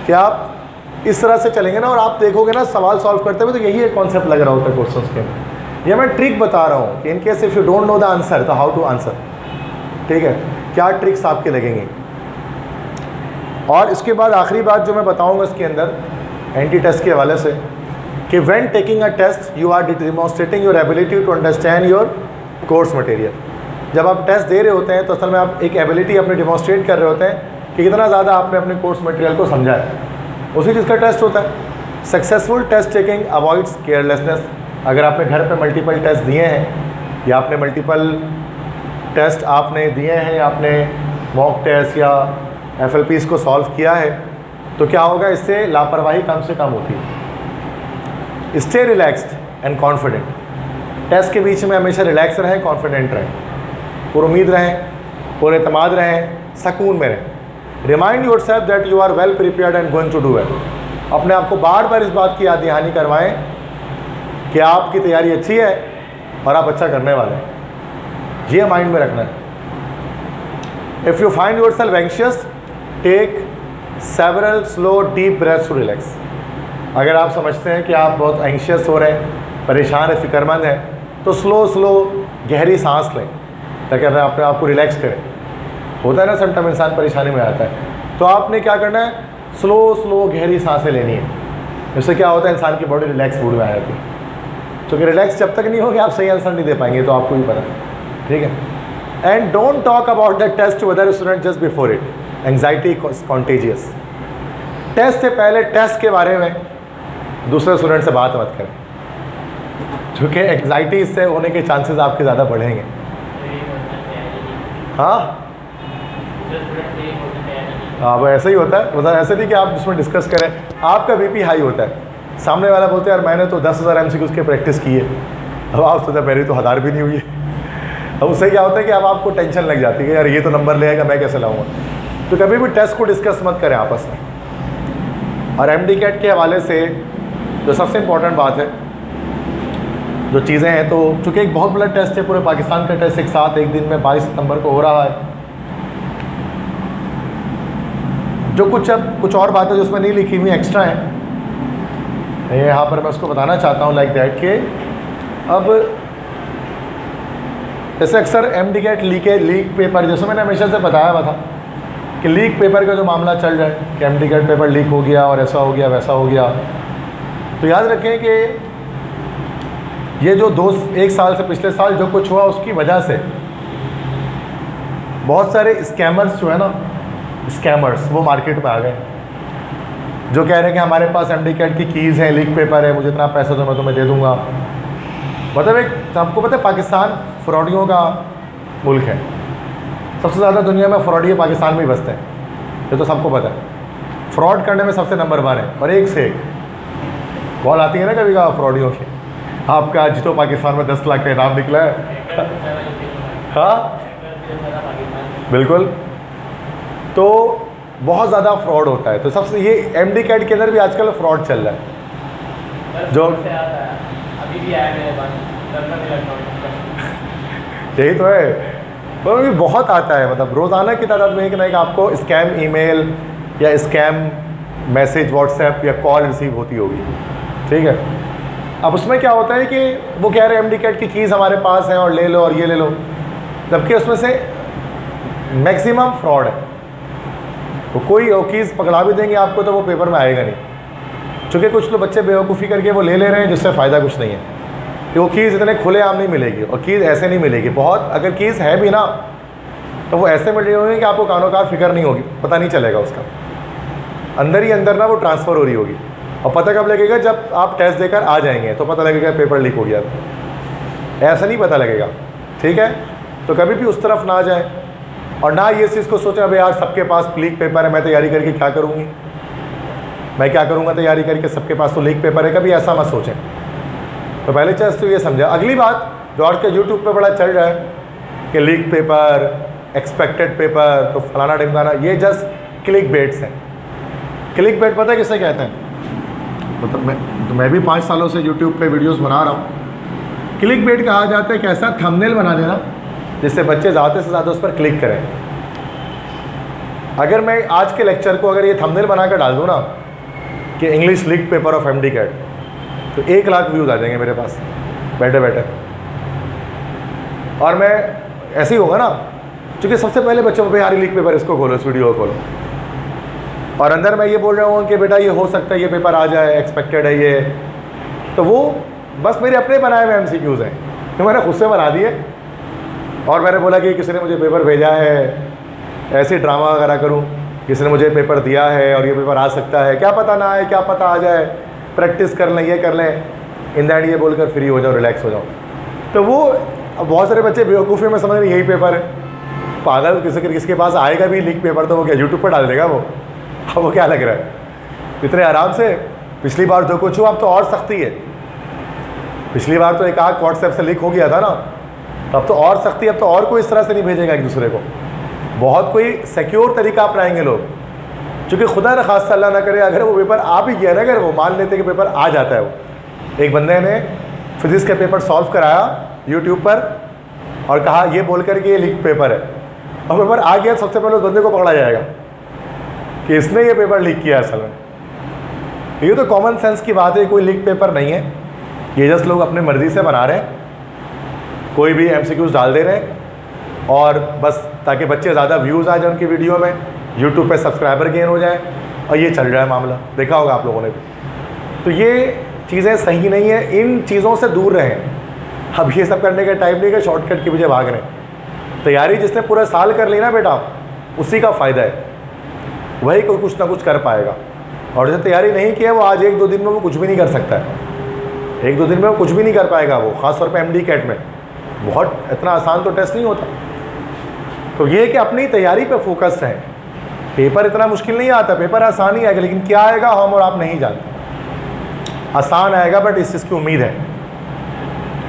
कि आप इस तरह से चलेंगे ना और आप देखोगे ना सवाल सॉल्व करते हुए, तो यही एक कॉन्सेप्ट लग रहा होता है क्वेश्चन के अंदर। ये मैं ट्रिक बता रहा हूँ कि in case if you don't know the answer तो हाउ टू आंसर, ठीक है, क्या ट्रिक्स आपके लगेंगे। और इसके बाद आखिरी बात जो मैं बताऊँगा इसके अंदर एंटी टेस्ट के हवाले से, कि when taking a test you are demonstrating your ability to understand your course material. जब आप टेस्ट दे रहे होते हैं तो असल में आप एक एबिलिटी अपनी डिमॉन्स्ट्रेट कर रहे होते हैं कि कितना ज़्यादा आपने अपने कोर्स मटेरियल को समझा है, उसी चीज़ का टेस्ट होता है। Successful test taking avoids carelessness. अगर आपने घर पे मल्टीपल टेस्ट दिए हैं या आपने मल्टीपल टेस्ट आपने दिए हैं या आपने मॉक टेस्ट या FLPs को सॉल्व किया है, तो क्या होगा, इससे लापरवाही कम से कम होती है। Stay relaxed and confident. Test के बीच में हमेशा रिलैक्स रहें, कॉन्फिडेंट रहें, पुरुमीद रहें, पुरएतमाद रहें, सकून में रहें। Remind yourself that you are well prepared and going to do well. अपने आप को बार बार इस बात की याद दहानी करवाएं कि आपकी तैयारी अच्छी है और आप अच्छा करने वाले हैं। ये माइंड में रखना है। If you find yourself anxious, take several slow deep breaths to relax. अगर आप समझते हैं कि आप बहुत एंशियस हो रहे हैं, परेशान है, फिक्रमंद हैं, तो स्लो गहरी सांस लें ताकि अपने आप को रिलैक्स करें। होता है ना समटाइम इंसान परेशानी में आता है, तो आपने क्या करना है, स्लो गहरी सांसें लेनी है। इससे क्या होता है, इंसान की बॉडी रिलैक्स मूड में आ जाती है। क्योंकि रिलैक्स जब तक नहीं होगी आप सही आंसर नहीं दे पाएंगे, तो आपको भी पता है, ठीक है। And don't talk about the test to other student just before it. Anxiety contagious. Test से पहले टेस्ट के बारे में दूसरे स्टूडेंट से बात मत करें। क्योंकि एग्जाइटी इससे होने के चांसेस आपके ज़्यादा बढ़ेंगे। हाँ वो ऐसे ही होता है, मतलब ऐसे नहीं कि आप उसमें डिस्कस करें, आपका बीपी हाई होता है, सामने वाला बोलते हैं यार मैंने तो 10,000 MCQs की प्रैक्टिस की है, अब आप सोचते मेरी तो 1000 भी नहीं हुई है। अब उससे क्या होता है कि अब आपको टेंशन लग जाती है यार ये तो नंबर ले आएगा, मैं कैसे लाऊंगा। तो कभी भी टेस्ट को डिस्कस मत करें आपस में। और MD-CAT के हवाले से जो सबसे इम्पोर्टेंट बात है, जो चीज़ें हैं, तो चूँकि एक बहुत बड़ा टेस्ट है, पूरे पाकिस्तान का टेस्ट एक साथ एक दिन में 22 सितंबर को हो रहा है। जो कुछ और बातें जो उसमें नहीं लिखी हुई एक्स्ट्रा हैं, यहाँ पर मैं उसको बताना चाहता हूँ लाइक दैट कि अब जैसे अक्सर MD-CAT लीक पेपर, जैसे मैंने हमेशा से बताया हुआ था कि लीक पेपर का जो मामला चल रहा है कि MD-CAT पेपर लीक हो गया और ऐसा हो गया वैसा हो गया, तो याद रखें कि ये जो 1 साल से पिछले साल जो कुछ हुआ उसकी वजह से बहुत सारे स्कैमर्स जो है ना, स्कैमर्स वो मार्केट में आ गए, जो कह रहे हैं कि हमारे पास MD-CAT की कीज़ हैं, लीक पेपर है, मुझे इतना पैसा तो मैं तुम्हें दे दूंगा। मतलब एक आपको पता है पाकिस्तान फ्रॉडियों का मुल्क है, सबसे ज़्यादा दुनिया में फ्रॉडी पाकिस्तान में ही बसते हैं, ये तो सबको पता है। फ्रॉड करने में सबसे नंबर 1 है, और एक से एक कॉल आती है ना कभी का फ्रॉडियों की, आपका जितो पाकिस्तान में 10 लाख का इनाम निकला है। हाँ बिल्कुल, तो बहुत ज़्यादा फ्रॉड होता है। तो सबसे ये MD-CAT के अंदर भी आजकल फ्रॉड चल रहा है, जो अभी भी आया मेरे पास, यही तो है, तो भी बहुत आता है, मतलब रोज़ाना की तादाद में एक ना एक आपको स्कैम ईमेल या स्कैम मैसेज व्हाट्सएप या कॉल रिसीव होती होगी, ठीक है। अब उसमें क्या होता है कि वो कह रहे हैं MD-CAT की कीज़ हमारे पास है और ले लो और ये ले लो, जबकि उसमें से मैक्सिमम फ्रॉड है। तो कोई कीज़ पकड़ा भी देंगे आपको तो वो पेपर में आएगा नहीं, चूँकि कुछ लोग बच्चे बेवकूफ़ी करके वो ले रहे हैं, जिससे फ़ायदा कुछ नहीं है। कि वो कीज़ इतने खुलेआम नहीं मिलेगी, और कीज़ ऐसे नहीं मिलेगी, बहुत अगर कीज़ है भी ना तो वो ऐसे मिल रही होगी कि आपको कानोकार फिक्र नहीं होगी, पता नहीं चलेगा उसका, अंदर ही अंदर ना वो ट्रांसफ़र हो रही होगी। और पता कब लगेगा, जब आप टेस्ट देकर आ जाएंगे तो पता लगेगा पेपर लीक हो गया, ऐसा नहीं पता लगेगा, ठीक है। तो कभी भी उस तरफ ना जाएं, और ना ये चीज़ को सोचें अबे यार सबके पास लीक पेपर है, मैं तैयारी करके क्या करूँगी, मैं क्या करूँगा तैयारी करके, सबके पास तो लीक पेपर है, कभी ऐसा मत सोचें। तो पहले चीज़ तो ये समझा। अगली बात जो आज के यूट्यूब पे बड़ा चल रहा है कि लीक पेपर, एक्सपेक्टेड पेपर, तो फलाना ढिमकाना, ये जस्ट क्लिक बेट्स हैं। क्लिक बेट पता है किसे कहते हैं, मतलब मैं भी 5 सालों से यूट्यूब पे वीडियोस बना रहा हूँ। क्लिक बेट कहा जाता है कि ऐसा थंबनेल बना देना जिससे बच्चे ज़्यादा से ज़्यादा उस पर क्लिक करें। अगर मैं आज के लेक्चर को अगर ये थंबनेल बना कर डाल दूँ ना कि English leak paper of MD-CAT, तो 1 लाख व्यूज़ आ जाएंगे मेरे पास बैठे बैठे। और मैं ऐसे ही होगा ना, क्योंकि सबसे पहले बच्चों को यार लीक पेपर इसको खोलो, इस वीडियो को खोलो, और अंदर मैं ये बोल रहा हूँ कि बेटा ये हो सकता है ये पेपर आ जाए, एक्सपेक्टेड है ये, तो वो बस मेरे अपने बनाए हुए MCQs हैं, तो मैंने खुद से बना दिए। और मैंने बोला कि किसी ने मुझे पेपर भेजा है, ऐसे ड्रामा वगैरह करूँ, किसी ने मुझे पेपर दिया है और ये पेपर आ सकता है, क्या पता ना आए, क्या पता आ जाए, प्रैक्टिस कर लें, ये कर लें, इन दैट ये बोलकर फ्री हो जाओ, रिलैक्स हो जाओ। तो वो बहुत सारे बच्चे बेवकूफ़ी में समझ रहे यही पेपर है, पागल, किसके पास आएगा भी लीक पेपर तो वो क्या यूट्यूब पर डाल देगा वो, अब वो क्या लग रहा है इतने आराम से। पिछली बार जो कुछ हुआ अब तो और सख्ती है, पिछली बार तो एक आध व्हाट्सएप से लीक हो गया था ना, अब तो और सख्ती, अब तो और कोई इस तरह से नहीं भेजेगा एक दूसरे को, बहुत कोई सिक्योर तरीका अपनाएंगे लोग। क्योंकि खुदा न खास्ता अल्लाह ना करे अगर वो पेपर आ भी गया ना, अगर वो मान लेते कि पेपर आ जाता है, वो एक बंदे ने फिजिक्स का पेपर सॉल्व कराया यूट्यूब पर और कहा ये बोल कर कि ये लीक पेपर है, और पेपर आ गया, सबसे पहले उस बंदे को पकड़ा जाएगा कि इसने ये पेपर लीक किया असल में। ये तो कॉमन सेंस की बात है, कोई लीक पेपर नहीं है, ये जस्ट लोग अपनी मर्ज़ी से बना रहे हैं, कोई भी MCQs डाल दे रहे हैं, और बस ताकि बच्चे ज़्यादा व्यूज़ आ जाए उनकी वीडियो में, यूट्यूब पे सब्सक्राइबर गेन हो जाए, और ये चल रहा है मामला, देखा होगा आप लोगों ने भी। तो ये चीज़ें सही नहीं है, इन चीज़ों से दूर रहें। अब ये सब करने का टाइम नहीं है शॉर्टकट के पीछे भाग रहे हैं। तैयारी जिसने पूरा साल कर ली ना बेटा, उसी का फ़ायदा है, वही कुछ ना कुछ कर पाएगा, और जिसने तैयारी नहीं किया वो आज 1-2 दिन में वो कुछ भी नहीं कर सकता है। एक दो दिन में वो कुछ भी नहीं कर पाएगा वो, ख़ासतौर पे एमडी कैट में बहुत इतना आसान तो टेस्ट नहीं होता। तो ये कि अपनी तैयारी पे फोकस रहें। पेपर इतना मुश्किल नहीं आता, पेपर आसान ही आएगा, लेकिन क्या आएगा हम और आप नहीं जानते। आसान आएगा बट इस चीज़ की उम्मीद है,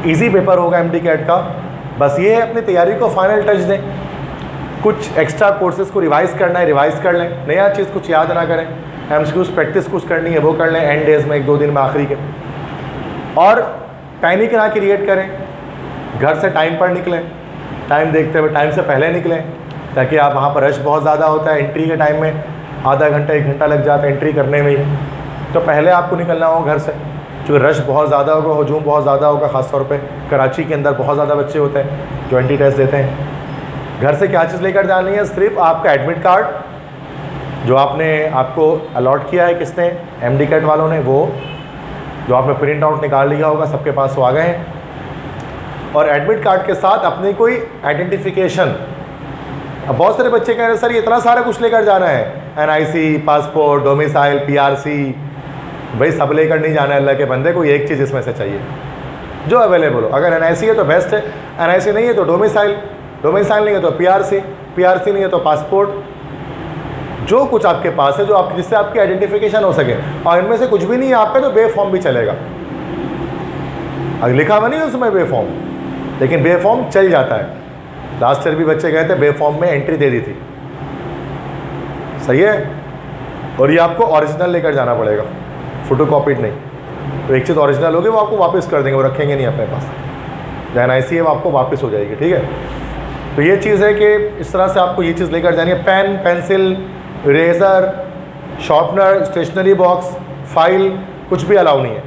इजी पेपर होगा एमडी कैट का। बस ये है अपनी तैयारी को फाइनल टच दें। कुछ एक्स्ट्रा कोर्सेज को रिवाइज़ करना है, रिवाइज़ कर लें। नया चीज़ कुछ याद ना करें, एमसीक्यूज़ प्रैक्टिस कुछ करनी है वो कर लें एंड डेज में, एक दो दिन में आखिरी के। और पैनिक ना क्रिएट करें, घर से टाइम पर निकलें, टाइम देखते हुए टाइम से पहले निकलें, ताकि आप वहाँ पर रश बहुत ज़्यादा होता है एंट्री के टाइम में, आधा घंटा एक घंटा लग जाता है एंट्री करने में ही। तो पहले आपको निकलना होगा घर से, क्योंकि रश बहुत ज़्यादा होगा, हजूम बहुत ज़्यादा होगा। ख़ासतौर पे कराची के अंदर बहुत ज़्यादा बच्चे होते हैं जो एंट्री टेस्ट देते हैं। घर से क्या चीज़ लेकर जानी है? सिर्फ आपका एडमिट कार्ड जो आपको अलॉट किया है किसने, एमडी कैट वालों ने, वो जो आपने प्रिंट आउट निकाल लिया होगा, सबके पास वो आ गए हैं। और एडमिट कार्ड के साथ अपनी कोई आइडेंटिफिकेशन। अब बहुत सारे बच्चे कह रहे हैं सर इतना सारा कुछ लेकर जाना है, एनआईसी, पासपोर्ट, डोमिसाइल, पीआरसी। भाई सब लेकर नहीं जाना है, अल्लाह के बंदे, कोई एक चीज़ इसमें से चाहिए जो अवेलेबल हो। अगर एनआईसी है तो बेस्ट है, एनआईसी नहीं है तो डोमिसाइल, डोमिसाइल नहीं है तो पीआरसी, पीआरसी नहीं है तो पासपोर्ट। जो कुछ आपके पास है, जो आप जिससे आपकी आइडेंटिफिकेशन हो सके। और इनमें से कुछ भी नहीं है आपका तो बे फॉर्म भी चलेगा। अगर लिखा हुआ नहीं है उसमें बे फॉर्म, लेकिन बे फॉर्म चल जाता है। लास्ट ईयर भी बच्चे गए थे, बे फॉर्म में एंट्री दे दी थी, सही है। और ये आपको ओरिजिनल लेकर जाना पड़ेगा, फोटोकॉपीड नहीं। तो एक चीज़ ओरिजिनल होगी वो आपको वापस कर देंगे, वो रखेंगे नहीं अपने पास। जो एनआईसी है वो आपको वापस हो जाएगी, ठीक है। तो ये चीज़ है कि इस तरह से आपको ये चीज़ लेकर जानी है। Pen, pencil, eraser, sharpener, stationery box, file कुछ भी अलाउ नहीं है।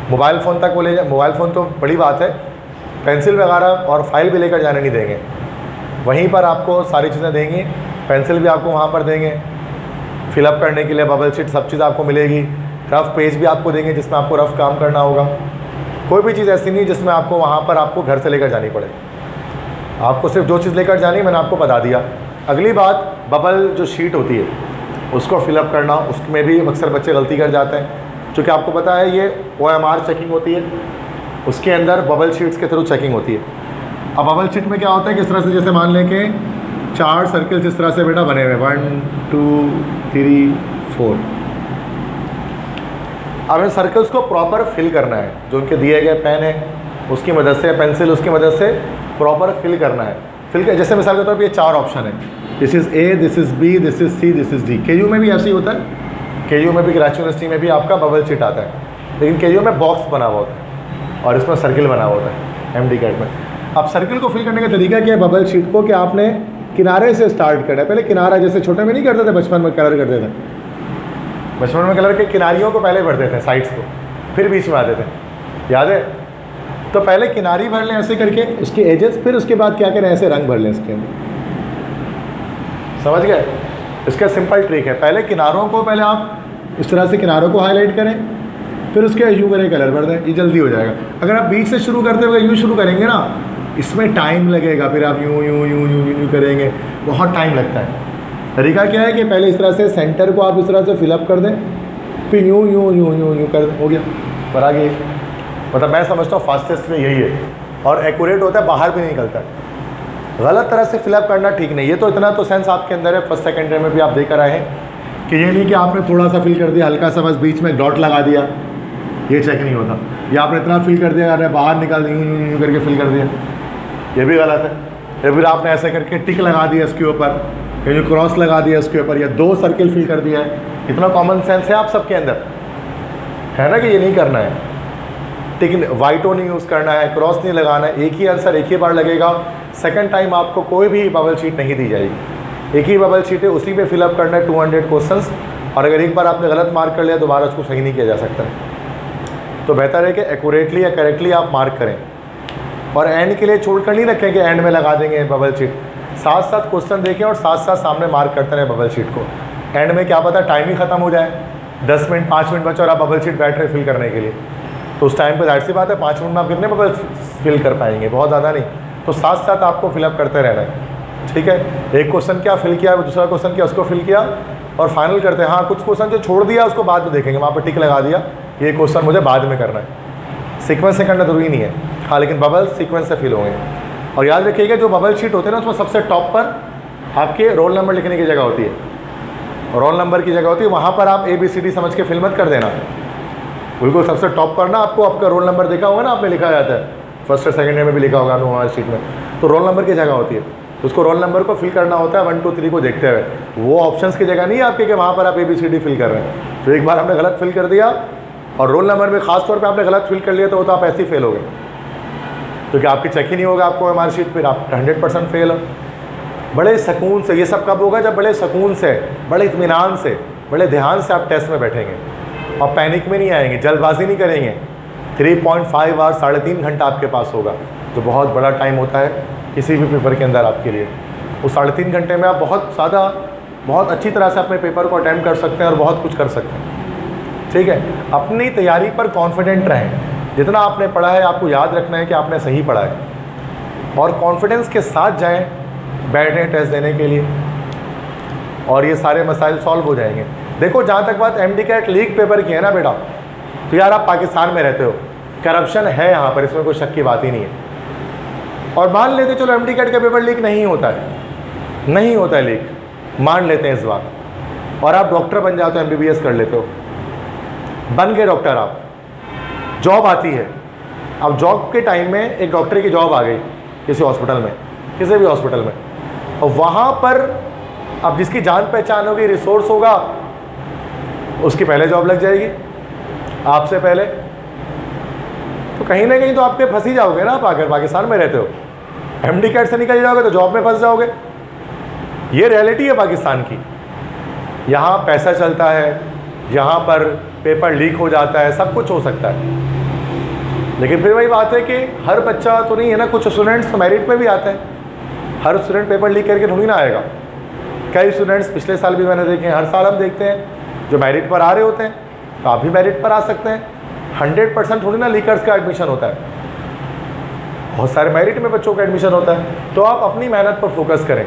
मोबाइल फ़ोन तक वो ले मोबाइल फ़ोन तो बड़ी बात है, पेंसिल वगैरह और फाइल भी लेकर जाने नहीं देंगे। वहीं पर आपको सारी चीज़ें देंगे, पेंसिल भी आपको वहाँ पर देंगे, फिलअप करने के लिए बबल शीट सब चीज़ आपको मिलेगी। रफ़ पेज भी आपको देंगे जिसमें आपको रफ़ काम करना होगा। कोई भी चीज़ ऐसी नहीं जिसमें आपको वहाँ पर आपको घर से लेकर जानी पड़े। आपको सिर्फ जो चीज़ लेकर जानी मैंने आपको बता दिया। अगली बात, बबल जो शीट होती है उसको फिलअप करना, उसमें भी अक्सर बच्चे गलती कर जाते हैं। चूँकि आपको पता है ये OMR चेकिंग होती है, उसके अंदर बबल शीट्स के थ्रू चेकिंग होती है। अब बबल शीट में क्या होता है कि इस तरह से, जैसे मान लें कि 4 सर्कल्स इस तरह से बेटा बने हुए, 1 2 3 4। अब इन सर्कल्स को प्रॉपर फिल करना है, जो उनके दिए गए पेन है उसकी मदद से, पेंसिल उसकी मदद से प्रॉपर फिल करना है। फिल कर, जैसे मिसाल के तौर पर ये 4 ऑप्शन है, this is A, this is B, this is C, this is D। KU में भी ऐसे ही होता है, KU में भी, कराची यूनिवर्सिटी में भी आपका बबल शीट आता है, लेकिन KU में बॉक्स बना हुआ होता है और इसमें सर्किल बना हुआ होता है एमडी कैट में। अब सर्किल को फिल करने का तरीका क्या है बबल शीट को, कि आपने किनारे से स्टार्ट करना है। पहले किनारा, जैसे छोटे में नहीं करते थे, बचपन में कलर करते थे, बचपन में कलर के किनारियों को पहले भरते थे, साइड्स को, फिर बीच में आते थे, याद है। तो पहले किनारी भर लें ऐसे करके, उसके एजेस, फिर उसके बाद क्या करें, ऐसे रंग भर लें इसके अंदर। समझ गए? इसका सिंपल ट्रिक है, पहले किनारों को, पहले आप इस तरह से किनारों को हाईलाइट करें, फिर उसके यूँ करें कलर भर दें, ये जल्दी हो जाएगा। अगर आप बीच से शुरू करते हुए यूँ शुरू करेंगे ना, इसमें टाइम लगेगा, फिर आप यूँ यूँ यूँ यूँ यूँ करेंगे, बहुत टाइम लगता है। तरीका क्या है कि पहले इस तरह से सेंटर को आप इस तरह से फिलअप कर दें, फिर यूँ यूँ यूँ यूँ यूँ कर दें, हो गया। पर आगे मतलब मैं समझता हूँ फास्टेस्ट में यही है, और एक्यूरेट होता है, बाहर भी नहीं निकलता है। गलत तरह से फिलअप करना ठीक नहीं। ये तो इतना तो सेंस आपके अंदर है, फर्स्ट सेकेंड ईयर में भी आप देकर आए हैं कि ये नहीं कि आपने थोड़ा सा फिल कर दिया, हल्का सा बस बीच में डॉट लगा दिया, ये चेक नहीं होता। या आपने इतना फिल कर दिया, अरे बाहर निकाल यूँ यूँ करके फिल कर दिया, ये भी गलत है। या फिर आपने ऐसे करके टिक लगा दिया इसके ऊपर, या क्रॉस लगा दिया इसके ऊपर, या 2 सर्किल फिल कर दिया है। इतना कॉमन सेंस है आप सबके अंदर, है ना, कि ये नहीं करना है। टिक वाइटो नहीं यूज़ करना है, क्रॉस नहीं लगाना है, एक ही आंसर एक ही बार लगेगा। सेकंड टाइम आपको कोई भी बबल शीट नहीं दी जाएगी, एक ही बबल शीट है, उसी में फिलअप करना है 200 क्वेश्चंस। और अगर एक बार आपने गलत मार्क कर लिया, दोबारा उसको सही नहीं किया जा सकता। तो बेहतर है कि एक्यूरेटली या करेक्टली आप मार्क करें, और एंड के लिए छोड़ कर नहीं रखें कि एंड में लगा देंगे बबल शीट। साथ साथ क्वेश्चन देखें और साथ साथ सामने मार्क करते रहें बबल शीट को। एंड में क्या पता टाइम ही ख़त्म हो जाए, 10 मिनट 5 मिनट बचे और आप बबल शीट बैठ रहे फिल करने के लिए, तो उस टाइम पर जाहिर सी बात है 5 मिनट में आप कितने बबल फिल कर पाएंगे, बहुत ज़्यादा नहीं। तो साथ साथ आपको फिलअप करते रहना है, ठीक है। एक क्वेश्चन क्या फिल किया, दूसरा क्वेश्चन क्या उसको फिल किया, और फाइनल करते हैं। हाँ, कुछ क्वेश्चन जो छोड़ दिया उसको बाद में देखेंगे, वहाँ पर टिक लगा दिया, ये क्वेश्चन मुझे बाद में करना है, सीक्वेंस से करना जरूरी नहीं है, हाँ, लेकिन बबल्स सीक्वेंस से फिल होंगे। और याद रखिएगा जो बबल शीट होते हैं ना, उसमें सबसे टॉप पर आपके रोल नंबर लिखने की जगह होती है, रोल नंबर की जगह होती है, वहाँ पर आप ABCD समझ के फिल मत कर देना। बिल्कुल सबसे टॉप पर ना आपको आपका रोल नंबर देखा होगा ना, आपने लिखा जाता है, फर्स्ट और सेकंड ईयर में भी लिखा होगा आपको हमारी शीट में, तो रोल नंबर की जगह होती है, उसको रोल नंबर को फिल करना होता है 1 2 3 को देखते हुए। वो ऑप्शंस की जगह नहीं है आपके कि वहाँ पर आप ABCD फिल कर रहे हैं। तो एक बार आपने गलत फिल कर दिया और रोल नंबर में खास तौर पे आपने गलत फिल कर लिया तो आप ऐसे ही फेल हो गए, क्योंकि आपकी चेक ही नहीं होगा आपको हमारी शीट पर, आप 100% फेल हो। बड़े सुकून से, ये सब कब होगा? जब बड़े सुकून से, बड़े इत्मीनान से, बड़े ध्यान से आप टेस्ट में बैठेंगे और पैनिक में नहीं आएंगे, जल्दबाजी नहीं करेंगे। 3.5 आवर 3.5 घंटा आपके पास होगा, जो बहुत बड़ा टाइम होता है किसी भी पेपर के अंदर आपके लिए। उस 3.5 घंटे में आप बहुत अच्छी तरह से अपने पेपर को अटेम्प्ट कर सकते हैं और बहुत कुछ कर सकते हैं। ठीक है, अपनी तैयारी पर कॉन्फिडेंट रहें। जितना आपने पढ़ा है आपको याद रखना है कि आपने सही पढ़ा है, और कॉन्फिडेंस के साथ जाएं, बैठे टेस्ट देने के लिए, और ये सारे मसाइल सॉल्व हो जाएंगे। देखो, जहाँ तक बात MD-CAT लीक पेपर की है ना बेटा, तो यार आप पाकिस्तान में रहते हो, करप्शन है यहाँ पर, इसमें कोई शक की बात ही नहीं है। और मान लेते चलो MD-CAT का पेपर लीक नहीं होता है, नहीं होता है लीक, मान लेते हैं इस बार, और आप डॉक्टर बन जाते हो, MBBS कर लेते हो, बन गए डॉक्टर, आप जॉब आती है। अब जॉब के टाइम में एक डॉक्टर की जॉब आ गई किसी हॉस्पिटल में, किसी भी हॉस्पिटल में, और वहाँ पर अब जिसकी जान पहचान होगी, रिसोर्स होगा, उसकी पहले जॉब लग जाएगी आपसे पहले। तो कहीं ना कहीं तो आपके फंस ही जाओगे ना, आप आकर पाकिस्तान में रहते हो, MD-CAT से निकल जाओगे तो जॉब में फंस जाओगे। ये रियलिटी है पाकिस्तान की। यहाँ पैसा चलता है, यहाँ पर पेपर लीक हो जाता है, सब कुछ हो सकता है। लेकिन फिर वही बात है कि हर बच्चा तो नहीं है ना, कुछ स्टूडेंट्स तो मेरिट में भी आते हैं। हर स्टूडेंट पेपर लीक करके थोड़ी ना आएगा। कई स्टूडेंट्स पिछले साल भी मैंने देखे हैं, हर साल हम देखते हैं जो मेरिट पर आ रहे होते हैं, तो आप भी मेरिट पर आ सकते हैं। 100% थोड़ी ना लीकर्स का एडमिशन होता है, बहुत सारे मेरिट में बच्चों का एडमिशन होता है। तो आप अपनी मेहनत पर फोकस करें,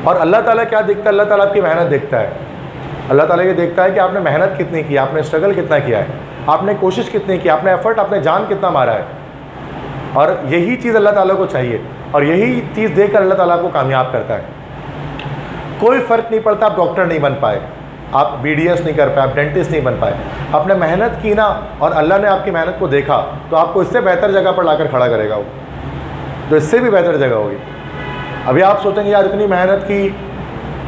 और अल्लाह ताला क्या देखता है? अल्लाह ताला आपकी मेहनत देखता है। अल्लाह ताला ये देखता है कि आपने मेहनत कितनी की, आपने स्ट्रगल कितना किया है, आपने कोशिश कितनी की, आपने एफर्ट, आपने जान कितना मारा है। और यही चीज़ अल्लाह ताला को चाहिए, और यही चीज़ देकर अल्लाह ताला को कामयाब करता है। कोई फ़र्क नहीं पड़ता आप डॉक्टर नहीं बन पाए, आप BDS नहीं कर पाए, आप डेंटिस्ट नहीं बन पाए, आपने मेहनत की ना, और अल्लाह ने आपकी मेहनत को देखा, तो आपको इससे बेहतर जगह पर लाकर खड़ा करेगा वो, तो इससे भी बेहतर जगह होगी। अभी आप सोचेंगे यार इतनी मेहनत की,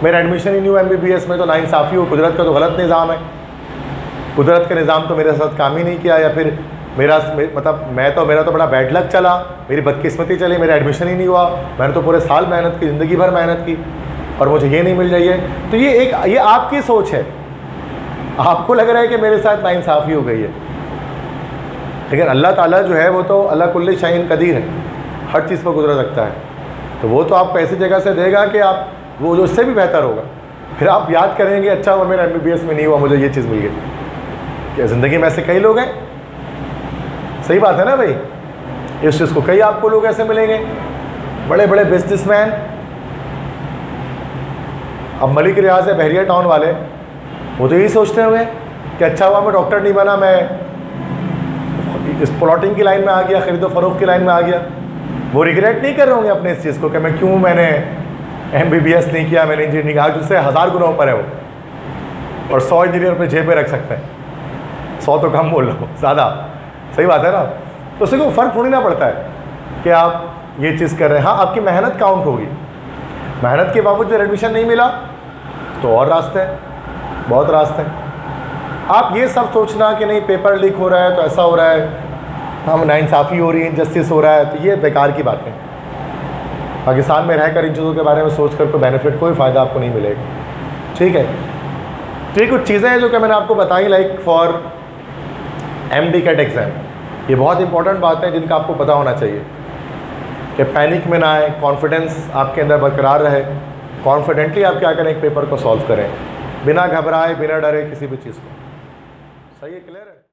मेरा एडमिशन ही नहीं हुआ MBBS में, तो नाइंसाफ़ी हो, कुदरत का तो गलत निज़ाम है, कुदरत का निज़ाम तो मेरे साथ काम ही नहीं किया, या फिर मेरा मेरा तो बड़ा बैड लक चला, मेरी बदकिस्मती चली, मेरा एडमिशन ही नहीं हुआ, मैंने तो पूरे साल मेहनत की, ज़िंदगी भर मेहनत की, और मुझे ये नहीं मिल रही है। तो ये आपकी सोच है, आपको लग रहा है कि मेरे साथ नाइंसाफ़ी हो गई है, लेकिन अल्लाह ताला जो है वो तो अल्लाह कुल्ली शाइन कदीर है, हर चीज़ पर कुदरत रखता है। तो वो तो आपको ऐसी जगह से देगा कि आप वो जो उससे भी बेहतर होगा। फिर आप याद करेंगे, अच्छा हुआ मेरा MBBS में नहीं हुआ, मुझे ये चीज़ मिल गई। क्या ज़िंदगी में ऐसे कई लोग हैं? सही बात है ना भाई, इस चीज़ को कई आपको लोग ऐसे मिलेंगे, बड़े बड़े बिजनेसमैन। अब मलिक रियाज है, बहरिया टाउन वाले, वो तो यही सोचते होंगे कि अच्छा हुआ मैं डॉक्टर नहीं बना, मैं इस प्लॉटिंग की लाइन में आ गया, ख़रीदो फरोख्त की लाइन में आ गया। वो रिग्रेट नहीं कर रहे होंगे अपने इस चीज़ को कि मैं क्यों मैंने MBBS नहीं किया, मैंने इंजीनियरिंग किया। आज उससे 1000 गुना ऊपर है वो, और 100 इंजीनियर अपने जेब पे रख सकते हैं, 100 तो कम बोल रहा हूँ, ज़्यादा। सही बात है ना? तो उससे कोई फ़र्क थोड़ी ना पड़ता है कि आप ये चीज़ कर रहे हैं। हाँ, आपकी मेहनत काउंट होगी, मेहनत के बावजूद एडमिशन नहीं मिला तो और रास्ते हैं, बहुत रास्ते हैं। आप ये सब सोचना कि नहीं पेपर लीक हो रहा है तो ऐसा हो रहा है, हम नाइंसाफ़ी हो रही है, इनजस्टिस हो रहा है, तो ये बेकार की बातें। पाकिस्तान में रहकर इन चीज़ों के बारे में सोच कर कोई बेनिफिट, कोई फ़ायदा आपको नहीं मिलेगा। ठीक है, तो ये कुछ चीज़ें हैं जो कि मैंने आपको बताई, लाइक फॉर MD-CAT एग्ज़ाम। ये बहुत इंपॉर्टेंट बात है जिनका आपको पता होना चाहिए कि पैनिक में ना आए, कॉन्फिडेंस आपके अंदर बरकरार रहे, कॉन्फिडेंटली आप क्या करें, एक पेपर को सॉल्व करें, बिना घबराए, बिना डरे किसी भी चीज़ को। सही है, क्लियर है?